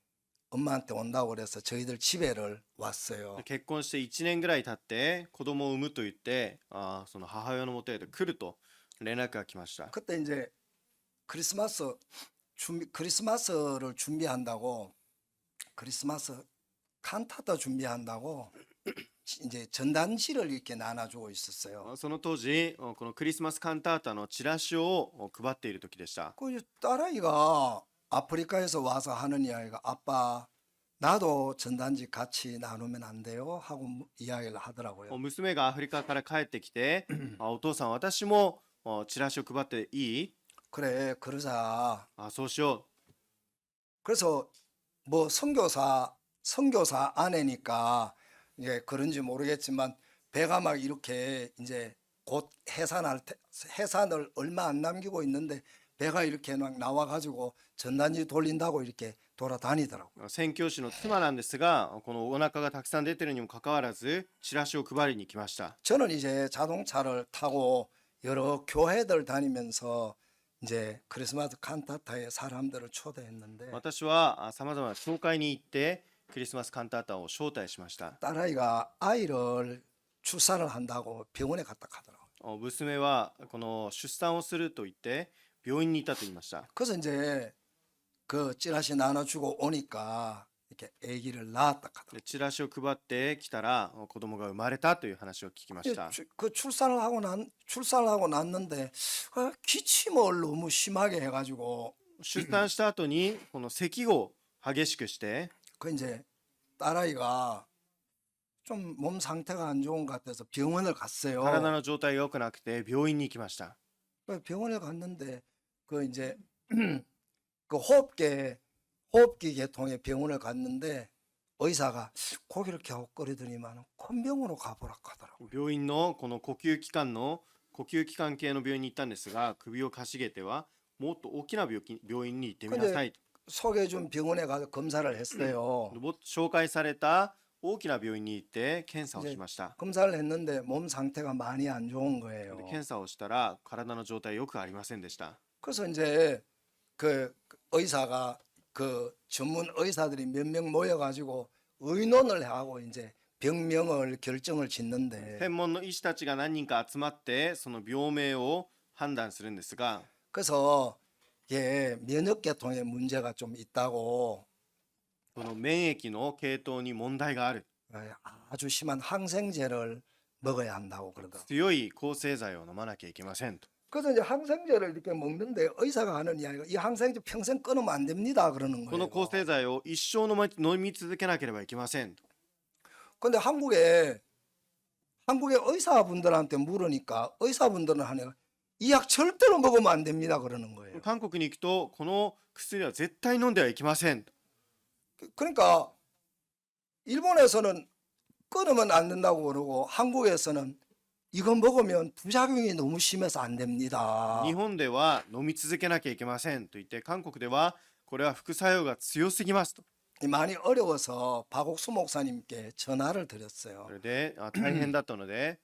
[SPEAKER 1] 엄마한테 온다고 그래서 저희들 집에를 왔어요.
[SPEAKER 2] 結婚して1年ぐらい経って子供を産むと言ってその母親のもとへと来ると連絡が来ました。
[SPEAKER 1] 그때 이제 크리스마스를 준비한다고 크리스마스 칸타타 준비한다고 이제 전단지를 이렇게 나눠주고 있었어요.
[SPEAKER 2] その当時このクリスマスカンタータのチラシを配っている時でした。
[SPEAKER 1] 그 딸아이가 아프리카에서 와서 하는 이야기가 아빠 나도 전단지 같이 나누면 안 돼요? 하고 이야기를 하더라고요.
[SPEAKER 2] 娘がアフリカから帰ってきてお父さん私もチラシを配っていい？
[SPEAKER 1] 그래 그러자.
[SPEAKER 2] そうしよ
[SPEAKER 1] 그래서 뭐 선교사 아내니까 예, 그런지 모르겠지만 배가 막 이렇게 이제 곧 해산을 얼마 안 남기고 있는데 배가 이렇게 막 나와가지고 전단지 돌린다고 이렇게 돌아다니더라고요.
[SPEAKER 2] 宣教師の妻なんですが、このお腹がたくさん出てるにもかかわらずチラシを配りに来ました。
[SPEAKER 1] 저는 이제 자동차를 타고 여러 교회들 다니면서 이제 크리스마스 칸타타에 사람들을 초대했는데
[SPEAKER 2] 私はさまざまな教会に行ってクリスマスカンタータを招待しました。
[SPEAKER 1] 딸아이가 아이를 출산을 한다고 병원에 갔다 가더라고요.
[SPEAKER 2] 娘はこの出産をすると言って病院に行ったと言いました。
[SPEAKER 1] 그래서 이제 그 찌라시 나눠주고 오니까 이렇게 아기를 낳았다 하더라고요.
[SPEAKER 2] でチラシを配ってきたら子供が生まれたという話を聞きました。
[SPEAKER 1] 그 출산을 하고 났는데 기침을 너무 심하게 해가지고
[SPEAKER 2] 出産した後にこの咳を激しくして
[SPEAKER 1] 그 이제 딸아이가 좀 몸 상태가 안 좋은 것 같아서 병원을 갔어요.
[SPEAKER 2] 体の状態が良くなくて病院に行きました。
[SPEAKER 1] 병원에 갔는데 그 이제 그 호흡기 계통의 병원을 갔는데 의사가 고개를 갸웃거리더니만 큰 병원으로 가보라 하더라고.
[SPEAKER 2] 病院のこの呼吸器官系の病院に行ったんですが、首をかしげてはもっと大きな病院に行ってみなさいと
[SPEAKER 1] 소개해준 병원에 가서 검사를 했어요.
[SPEAKER 2] 紹介された大きな病院に行って検査をしました。
[SPEAKER 1] 검사를 했는데 몸 상태가 많이 안 좋은
[SPEAKER 2] で
[SPEAKER 1] 거예요.
[SPEAKER 2] 検査をしたら体の状態よくありませんでした。
[SPEAKER 1] 그래서 이제 그 의사가 그 전문 의사들이 몇 명 모여가지고 의논을 하고 이제 병명을 결정을 짓는데
[SPEAKER 2] 専門の医師たちが何人か集まってその病名を判断するんですが、
[SPEAKER 1] 그래서 예, 면역 계통에 문제가 좀 있다고
[SPEAKER 2] この免疫の系統に問題がある、
[SPEAKER 1] 아주 심한 항생제를 먹어야 한다고 그러더라고요.
[SPEAKER 2] 強い抗生剤を飲まなきゃいけませんと。
[SPEAKER 1] 그래서 이제 항생제를 이렇게 먹는데 의사가 하는 이야기가 이 항생제 평생 끊으면 안 됩니다 그러는
[SPEAKER 2] この
[SPEAKER 1] 거예요.
[SPEAKER 2] 抗生剤を一生飲み続けなければいけませんと。
[SPEAKER 1] 근데 한국의 의사분들한테 물으니까 의사분들은 하네요. 이 약 절대로 먹으면 안 됩니다 그러는 거예요.
[SPEAKER 2] 韓国に行くとこの薬は絶対飲んではいけませんと。
[SPEAKER 1] 그러니까 일본에서는 끊으면 안 된다고 그러고 한국에서는 이거 먹으면 부작용이 너무 심해서 안 됩니다.
[SPEAKER 2] 日本では飲み続けなきゃいけませんと言って、韓国ではこれは副作用が強すぎますと。
[SPEAKER 1] 많이 어려워서 박옥수 목사님께 전화를 드렸어요.
[SPEAKER 2] それで大変だったので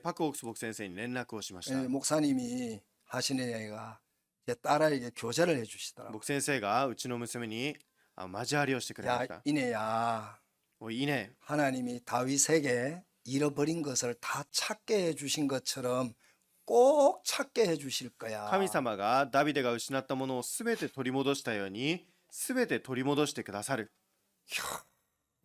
[SPEAKER 2] パク・オクス牧先生に連絡をしました。
[SPEAKER 1] 목사님이 하시는 얘기가 제 딸아이에게 교제를 해주시더라고요.
[SPEAKER 2] 牧先生がうちの娘に交わりをしてくれまし
[SPEAKER 1] 야
[SPEAKER 2] た。
[SPEAKER 1] 이내야,
[SPEAKER 2] おいいね、
[SPEAKER 1] 하나님이 다윗에게 잃어버린 것을 다 찾게 해주신 것처럼 꼭 찾게 해주실 거야.
[SPEAKER 2] 神様がダビデが失ったものをすべて取り戻したようにすべて取り戻してくださる。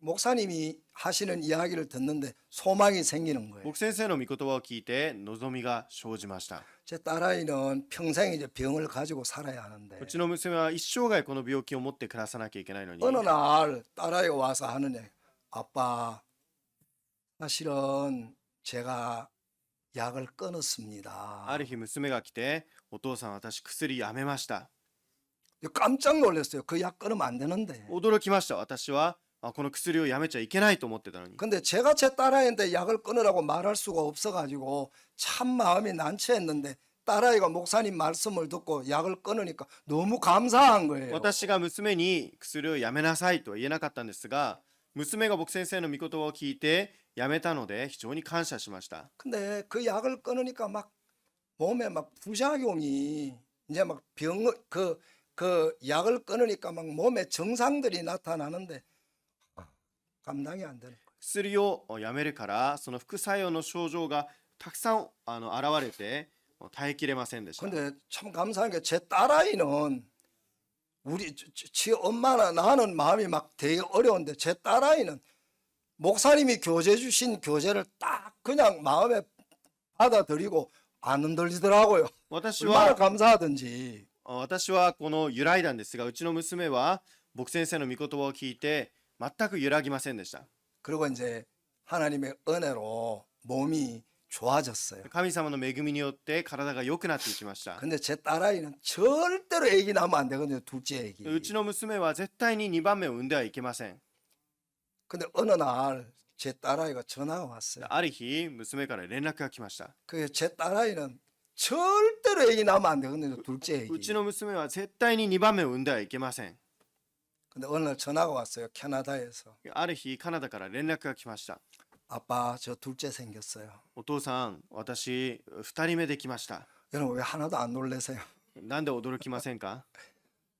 [SPEAKER 1] 목사님이 하시는 이야기를 듣는데 소망이 생기는 거예요.
[SPEAKER 2] 牧先生の御言葉を聞いて望みが生じました。
[SPEAKER 1] 제 딸아이는 평생 이제 병을 가지고 살아야 하는데
[SPEAKER 2] うちの娘は一生涯この病気を持って暮らさなきゃいけないのに、
[SPEAKER 1] 어느 날 딸아이가 와서 하는 얘기, 아빠 사실은 제가 약을 끊었습니다.
[SPEAKER 2] ある日娘が来て、お父さん私薬やめました。
[SPEAKER 1] 깜짝 놀랐어요. 그 약 끊으면 안 되는데.
[SPEAKER 2] 驚きました。私はこの薬をやめちゃいけないと思ってたのに。
[SPEAKER 1] 근데 제가 제 딸아이한테 약을 끊으라고 말할 수가 없어가지고 참 마음이 난처했는데 딸아이가 목사님 말씀을 듣고 약을 끊으니까 너무 감사한 거예요.
[SPEAKER 2] 私が娘に薬をやめなさいとは言えなかったんですが、娘が牧先生の御言葉を聞いてやめたので非常に感謝しました。
[SPEAKER 1] 근데 그 약을 끊으니까 막 몸에 막 부작용이 이제 막 그 약을 끊으니까 막 몸에 증상들이 나타나는데 감당이 안 되는 거예요.
[SPEAKER 2] 薬をやめるからその副作用の症状がたくさん現れて耐えきれませんでした。
[SPEAKER 1] 근데 참 감사한 게 제 딸아이는 우리 지 엄마나 나는 마음이 막 되게 어려운데 제 딸아이는 목사님이 교제 주신 교제를 딱 그냥 마음에 받아들이고 안 흔들리더라고요.
[SPEAKER 2] 私
[SPEAKER 1] 얼마나
[SPEAKER 2] は
[SPEAKER 1] 감사하든지.
[SPEAKER 2] この揺らいだんですが、うちの娘は牧先生の御言葉を聞いて全く揺らぎませんでした。
[SPEAKER 1] 그리고 이제 하나님의 은혜로 몸이 좋아졌어요.
[SPEAKER 2] 神様の恵みによって体が良くなっていきました。
[SPEAKER 1] 근데 제 딸아이는 절대로 애기 낳으면 안 되거든요. 둘째 애기.
[SPEAKER 2] うちの娘は絶対に2番目を産んではいけません。
[SPEAKER 1] 근데 어느 날 제 딸아이가 전화가 왔어요.
[SPEAKER 2] ある日娘から連絡が来ました。
[SPEAKER 1] 그 제 딸아이는 절대로 애기 낳으면 안 되거든요. 둘째
[SPEAKER 2] う
[SPEAKER 1] 애기.
[SPEAKER 2] ちの娘は絶対に2番目を産んではいけません。
[SPEAKER 1] 근데 어느 날 전화가 왔어요. 캐나다에서.
[SPEAKER 2] ある日カナダから連絡が来ました。
[SPEAKER 1] 아빠 저 둘째 생겼어요.
[SPEAKER 2] お父さん、私2人目できました。
[SPEAKER 1] 여러분 왜 하나도 안 놀라세요?
[SPEAKER 2] なんで驚きませんか？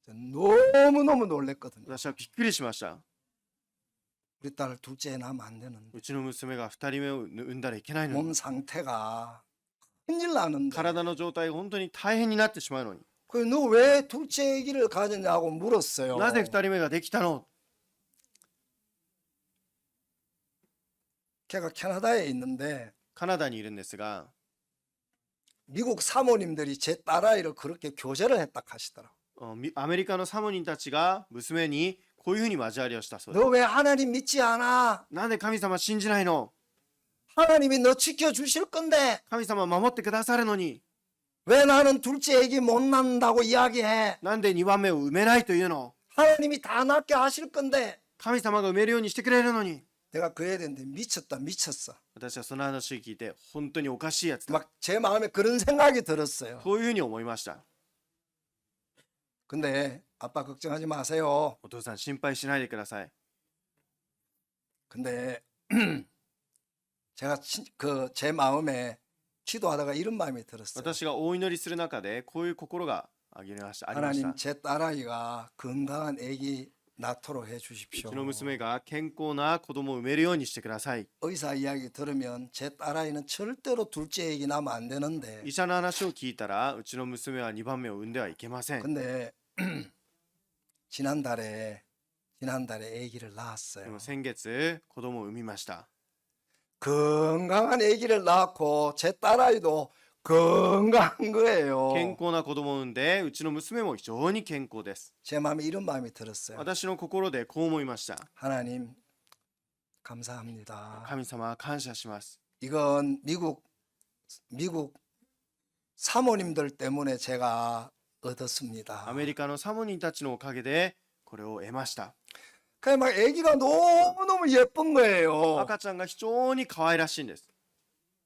[SPEAKER 1] 너무너무 놀랬거든요.
[SPEAKER 2] 私はびっくりしました。
[SPEAKER 1] 우리 딸 둘째 낳으면 안 되는데
[SPEAKER 2] うちの娘が2人目を産んだらいけないのに。
[SPEAKER 1] 몸 상태가 큰일 나는데
[SPEAKER 2] 体の状態が本当に大変になってしまうのに。
[SPEAKER 1] 그 너 왜 둘째 아기를 가졌냐고 물었어요.
[SPEAKER 2] なぜ2人目ができたの？
[SPEAKER 1] 걔가 캐나다에 있는데
[SPEAKER 2] カナダにいるんですが、
[SPEAKER 1] 미국 사모님들이 제 딸아이를 그렇게 교제를 했다 하시더라고.
[SPEAKER 2] アメリカのサモニンたちが娘にこういうふうに交わりをしたそうです。
[SPEAKER 1] 너 왜 하나님 믿지 않아?
[SPEAKER 2] なんで神様信じないの？
[SPEAKER 1] 하나님이 너 지켜주실 건데
[SPEAKER 2] 神様守ってくださるのに、
[SPEAKER 1] 왜 나는 둘째 아기 못 낳는다고 이야기해?
[SPEAKER 2] なんで2番目を産めないというの？
[SPEAKER 1] 하나님이 다 낳게 하실 건데
[SPEAKER 2] 神様が産めるようにしてくれるのに。
[SPEAKER 1] 내가 그 애한테 미쳤다 미쳤어.
[SPEAKER 2] 私はその話を聞いて本当におかしいやつだ。
[SPEAKER 1] 막 제 마음에 그런 생각이 들었어요.
[SPEAKER 2] そういうふうに思いました。
[SPEAKER 1] 근데 아빠 걱정하지 마세요.
[SPEAKER 2] お父さん心配しないでください。
[SPEAKER 1] 근데 제가 그 제 마음에 기도하다가 이런 마음이 들었어요.
[SPEAKER 2] 私がお祈りする中でこういう心がありました。
[SPEAKER 1] 하나님 제 딸아이가 건강한 아기 낳도록 해
[SPEAKER 2] う
[SPEAKER 1] 주십시오.
[SPEAKER 2] ちの娘が健康な子供を産めるようにしてください。
[SPEAKER 1] 의사 이야기 들으면 제 딸아이는 절대로 둘째 아기 낳으면 안 되는데
[SPEAKER 2] 医者の話を聞いたらうちの娘は2番目を産んではいけません。
[SPEAKER 1] 근데 지난달에 아기를
[SPEAKER 2] で
[SPEAKER 1] 낳았어요.
[SPEAKER 2] も先月子供を産みました。
[SPEAKER 1] 건강한 아기를 낳고 제 딸아이도 건강한 거예요.
[SPEAKER 2] 健康な子供を産んでうちの娘も非常に健康です。
[SPEAKER 1] 제 마음에 이런 마음이 들었어요.
[SPEAKER 2] 私の心でこう思いました。
[SPEAKER 1] 하나님 감사합니다.
[SPEAKER 2] 神様感謝します。
[SPEAKER 1] 이건 미국 사모님들 때문에 제가 얻었습니다.
[SPEAKER 2] アメリカのサモニンたちのおかげでこれを得ました。
[SPEAKER 1] 그냥 막 아기가 너무너무 예쁜 거예요.
[SPEAKER 2] 赤ちゃんが非常に可愛らしいんです。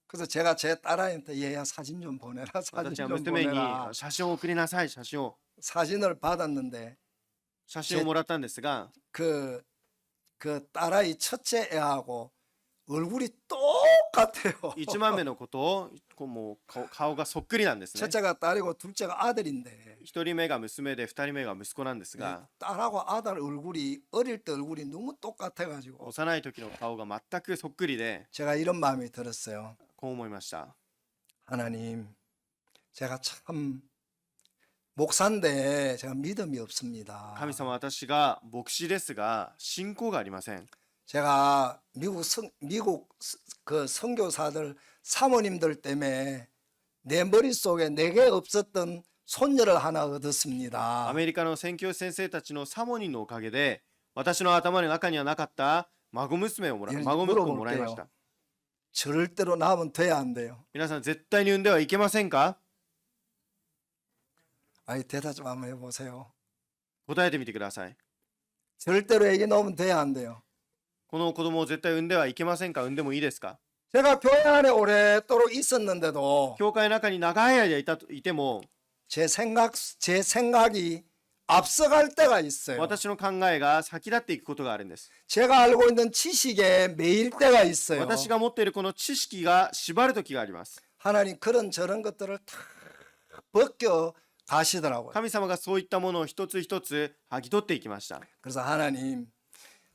[SPEAKER 1] 그래서 제가 제 딸아이한테 얘야 사진 좀 보내라. 사진
[SPEAKER 2] 私は
[SPEAKER 1] 좀
[SPEAKER 2] 娘に
[SPEAKER 1] 보내라.
[SPEAKER 2] 写真を送りなさい、写真を
[SPEAKER 1] 사진을 받았는데
[SPEAKER 2] 写真をもらったんですが、
[SPEAKER 1] 그 딸아이 첫째 애하고 얼굴이 똑같아요.
[SPEAKER 2] 1番目の子とこうもう顔がそっくりなんですね。
[SPEAKER 1] 첫째가 딸이고 둘째가 아들인데
[SPEAKER 2] 1人目が娘で2人目が息子なんですが、
[SPEAKER 1] 딸하고 아들 얼굴이 어릴 때 얼굴이 너무 똑같아가지고
[SPEAKER 2] 幼い時の顔が全くそっくりで
[SPEAKER 1] 제가 이런 마음이 들었어요.
[SPEAKER 2] こう思いました。
[SPEAKER 1] 하나님, 제가 참 목사인데 제가 믿음이 없습니다.
[SPEAKER 2] 神様、私が牧師ですが信仰がありません。
[SPEAKER 1] 제가 미국 그 선교사들 사모님들 때문에 내 머릿속에 내게 없었던 손녀를 하나 얻었습니다.
[SPEAKER 2] アメリカの宣教師先生たちのサモニンのおかげで私の頭の中にはなかった孫息子をもらいました。
[SPEAKER 1] 절대로 낳으면 돼야 안 돼요.
[SPEAKER 2] 皆さん絶対に産んではいけませんか？
[SPEAKER 1] 아이 대답 좀 한번 해보세요.
[SPEAKER 2] 答えてみてください。
[SPEAKER 1] 절대로 애기 낳으면 돼야 안 돼요.
[SPEAKER 2] この子供を絶対産んではいけませんか？産んでもいいですか？
[SPEAKER 1] 제가 교회 안에 오랫도록 있었는데도
[SPEAKER 2] 教会の中に長い間いても
[SPEAKER 1] 제 생각이 앞서갈 때가 있어요.
[SPEAKER 2] 私の考えが先立っていくことがあるんです。
[SPEAKER 1] 제가 알고 있는 지식에 매일 때가 있어요.
[SPEAKER 2] 私が持っているこの知識が縛る時があります。
[SPEAKER 1] 하나님 그런 저런 것들을 다 벗겨 가시더라고요.
[SPEAKER 2] 神様がそういったものを一つ一つ剥ぎ取っていきました。
[SPEAKER 1] 그래서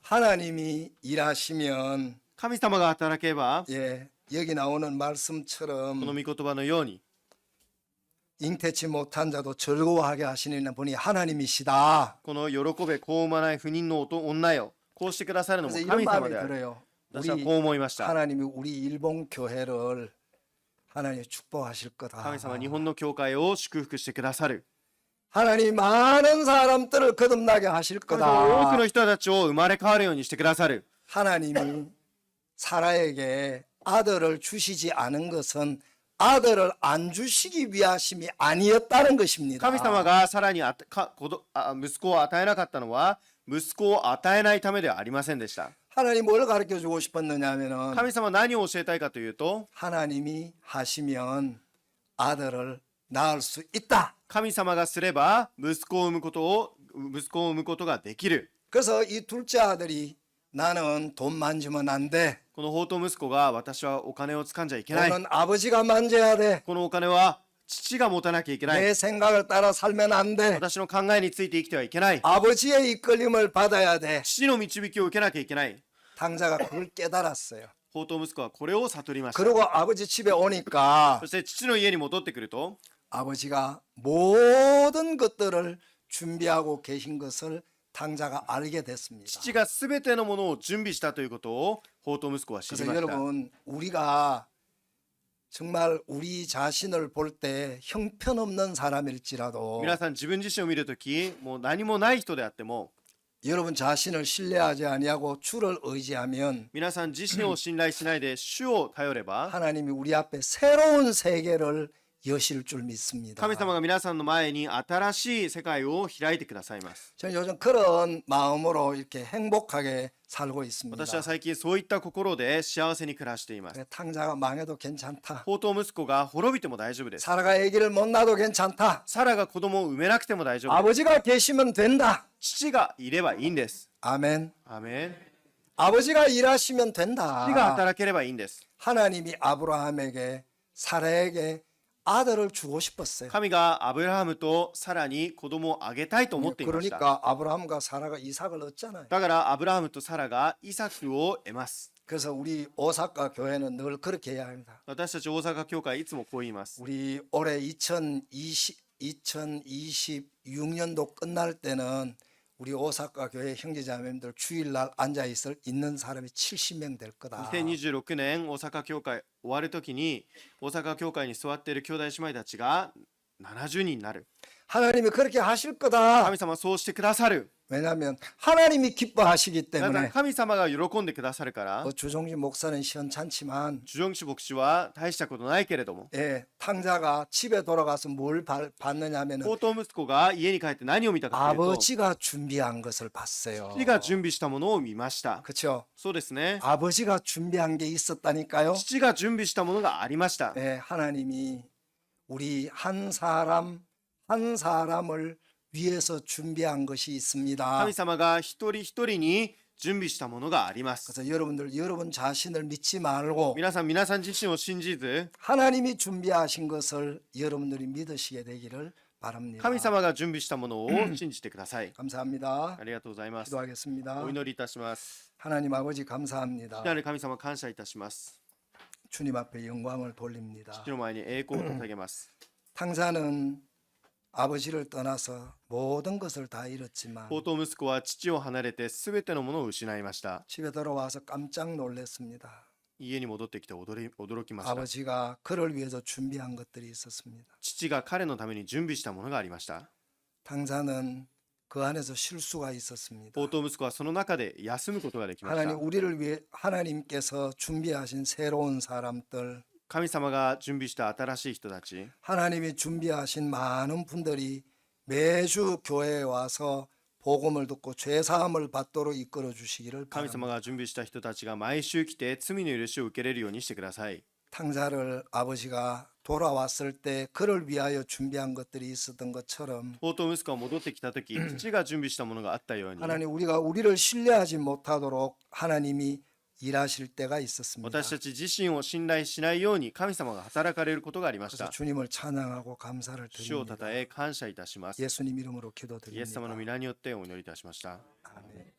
[SPEAKER 1] 하나님이 일하시면
[SPEAKER 2] 神様が働けば
[SPEAKER 1] 예, 여기 나오는
[SPEAKER 2] この
[SPEAKER 1] 말씀처럼
[SPEAKER 2] 御言葉のように
[SPEAKER 1] 잉태치 못한 자도 즐거워하게 하시는 분이 하나님이시다.
[SPEAKER 2] この喜べ子を産まない不妊の女よ、こうしてくださるのも
[SPEAKER 1] 그래서
[SPEAKER 2] 神
[SPEAKER 1] 이런
[SPEAKER 2] 様
[SPEAKER 1] 마음이
[SPEAKER 2] である。
[SPEAKER 1] 들어요.
[SPEAKER 2] 私は
[SPEAKER 1] 우리
[SPEAKER 2] こう思いました。
[SPEAKER 1] 하나님이 우리 일본 교회를 하나님 축복하실 거다.
[SPEAKER 2] 神様は日本の教会を祝福してくださる。
[SPEAKER 1] 하나님 많은 사람들을 거듭나게 하실
[SPEAKER 2] 神様は多
[SPEAKER 1] 거다.
[SPEAKER 2] くの人たちを生まれ変わるようにしてくださる。
[SPEAKER 1] 하나님이 사라에게 아들을 주시지 않은 것은 아들을 안 주시기 위하심이 아니었다는 것입니다.
[SPEAKER 2] 神様がさらに息子を与えなかったのは息子を与えないためではありませんでした。
[SPEAKER 1] 하나님 뭘 가르쳐 주고 싶었느냐 하면은
[SPEAKER 2] 神様は何を教えたいかというと、
[SPEAKER 1] 하나님이 하시면 아들을 낳을 수 있다.
[SPEAKER 2] 神様がすれば息子を産むことができる。
[SPEAKER 1] 그래서 이 둘째 아들이 나는 돈 만지면 안 돼.
[SPEAKER 2] この放蕩息子が私はお金を掴んじゃいけない。
[SPEAKER 1] 돈은 아버지가 만져야 돼.
[SPEAKER 2] このお金は父が持たなきゃいけない。
[SPEAKER 1] 내 생각을 따라 살면 안 돼.
[SPEAKER 2] 私の考えについて生きてはいけない。
[SPEAKER 1] 아버지의 이끌림을 받아야 돼.
[SPEAKER 2] 父の導きを受けなきゃいけない。
[SPEAKER 1] 당자가 그걸 깨달았어요.
[SPEAKER 2] 放蕩息子はこれを悟りました。
[SPEAKER 1] 그리고 아버지 집에 오니까
[SPEAKER 2] そして父の家に戻ってくると、
[SPEAKER 1] 아버지가 모든 것들을 준비하고 계신 것을 당자가 알게 됐습니다.
[SPEAKER 2] 父がすべてのものを準備したということを放蕩息子は知り
[SPEAKER 1] 그래서
[SPEAKER 2] ました。
[SPEAKER 1] 여러분 우리가 정말 우리 자신을 볼 때 형편없는 사람일지라도
[SPEAKER 2] 皆さん自分自身を見るとき、もう何もない人であっても、
[SPEAKER 1] 여러분 자신을 신뢰하지 아니하고 주를 의지하면
[SPEAKER 2] 皆さん自身を信頼しないで主を頼れば、
[SPEAKER 1] 하나님이 우리 앞에 새로운 세계를 여실 줄 믿습니다.
[SPEAKER 2] 神様が皆さんの前に新しい世界を開いてくださいます。
[SPEAKER 1] 저는 요즘 그런 마음으로 이렇게 행복하게 살고 있습니다.
[SPEAKER 2] 私は最近そういった心で幸せに暮らしています。
[SPEAKER 1] 그래, 탕자가 망해도 괜찮다.
[SPEAKER 2] 放蕩息子が滅びても大丈夫です。
[SPEAKER 1] 사라가 아기를 못 낳아도 괜찮다.
[SPEAKER 2] サラが子供を産めなくても大丈夫です。
[SPEAKER 1] 아버지가 계시면 된다.
[SPEAKER 2] 父がいればいいんです。
[SPEAKER 1] 아멘.
[SPEAKER 2] アーメン。
[SPEAKER 1] 아버지가 일하시면 된다.
[SPEAKER 2] 父が働ければいいんです。
[SPEAKER 1] 하나님이 아브라함에게 사라에게 아들을 주고 싶었어요.
[SPEAKER 2] 神がアブラハムとサラに子供をあげたいと思っていました。
[SPEAKER 1] 그러니까 아브라함과 사라가 이삭을 얻잖아요.
[SPEAKER 2] だからアブラハムとサラがイサクを得ます。
[SPEAKER 1] 그래서 우리 오사카 교회는 늘 그렇게 해야 합니다.
[SPEAKER 2] 私たち大阪教会いつもこう言います。
[SPEAKER 1] 우리 올해 2026년도 끝날 때는 우리 오사카 교회 형제자매님들 주일날 앉아 있는 사람이 70명 될 거다.
[SPEAKER 2] 2026年大阪教会終わるときに大阪教会に座っている兄弟姉妹たちが70人になる。
[SPEAKER 1] 하나님이 그렇게 하실 거다.
[SPEAKER 2] 神様はそうしてくださる。
[SPEAKER 1] 왜냐하면 하나님이 기뻐하시기
[SPEAKER 2] だから
[SPEAKER 1] 때문에.
[SPEAKER 2] 神様が喜んでくださるから。
[SPEAKER 1] 주종진 목사는 시원찮지만
[SPEAKER 2] ジュジョンクシ牧師は大したことないけれども、
[SPEAKER 1] 예, 탕자가 집에 돌아가서 뭘 봤느냐면은
[SPEAKER 2] 放蕩息子が家に帰って何を見たかというと、
[SPEAKER 1] 아버지가 준비한 것을 봤어요.
[SPEAKER 2] 父が準備したものを見ました。
[SPEAKER 1] 그렇죠?
[SPEAKER 2] そうですね。
[SPEAKER 1] 아버지가 준비한 게 있었다니까요.
[SPEAKER 2] 父が準備したものがありました。
[SPEAKER 1] 예, 하나님이 우리 한 사람을 위해서 준비한 것이 있습니다.
[SPEAKER 2] 神様が一人一人に準備したものがあります。
[SPEAKER 1] 그래서 여러분 자신을 믿지 말고
[SPEAKER 2] 皆さん自身を信じず、
[SPEAKER 1] 하나님이 준비하신 것을 여러분들이 믿으시게 되기를 바랍니다.
[SPEAKER 2] 神様が準備したものを信じてください。
[SPEAKER 1] 감사합니다.
[SPEAKER 2] ありがとうございます。
[SPEAKER 1] 기도하겠습니다.
[SPEAKER 2] お祈りいたします。
[SPEAKER 1] 하나님 아버지 감사합니다.
[SPEAKER 2] 父なる神様感謝いたします。
[SPEAKER 1] 주님 앞에 영광을 돌립니다.
[SPEAKER 2] 父の前に栄光を捧げます。
[SPEAKER 1] 탕자는 아버지를 떠나서 모든 것을 다 잃었지만
[SPEAKER 2] 放蕩息子は父を離れてすべてのものを失いました。
[SPEAKER 1] 집에 돌아와서 깜짝 놀랐습니다.
[SPEAKER 2] 家に戻ってきて驚きました。
[SPEAKER 1] 아버지가 그를 위해서 준비한 것들이 있었습니다.
[SPEAKER 2] 父が彼のために準備したものがありました。
[SPEAKER 1] 탕자는 그 안에서 실수가 있었습니다.
[SPEAKER 2] 放蕩息子はその中で休むことができました。
[SPEAKER 1] 우리를 위해 하나님께서 준비하신 새로운 사람들,
[SPEAKER 2] 神様が準備した新しい人たち、
[SPEAKER 1] 하나님이 준비하신 많은 분들이 매주 교회에 와서 복음을 듣고 죄 사함을 받도록 이끌어 주시기를
[SPEAKER 2] 神様
[SPEAKER 1] 바랍니다.
[SPEAKER 2] が準備した人たちが毎週来て罪の許しを受けれるようにしてください。
[SPEAKER 1] 탕자를 아버지가 돌아왔을 때 그를 위하여 준비한 것들이 있었던 것처럼
[SPEAKER 2] 放蕩息子が戻ってきた時、父が準備したものがあったように、
[SPEAKER 1] 하나님 우리가 우리를 신뢰하지 못하도록 하나님이 일하실 때가 있었습니다.
[SPEAKER 2] 私たち自身を信頼しないように神様が働かれることがありまし
[SPEAKER 1] 그래서
[SPEAKER 2] た。
[SPEAKER 1] 주님을 찬양하고 감사를
[SPEAKER 2] 主をた
[SPEAKER 1] 드립니다.
[SPEAKER 2] たえ感謝いたします。
[SPEAKER 1] 예수님 이름으로
[SPEAKER 2] イエス様の
[SPEAKER 1] 기도드립니다.
[SPEAKER 2] 皆によってお祈りいたしました。
[SPEAKER 1] 아멘.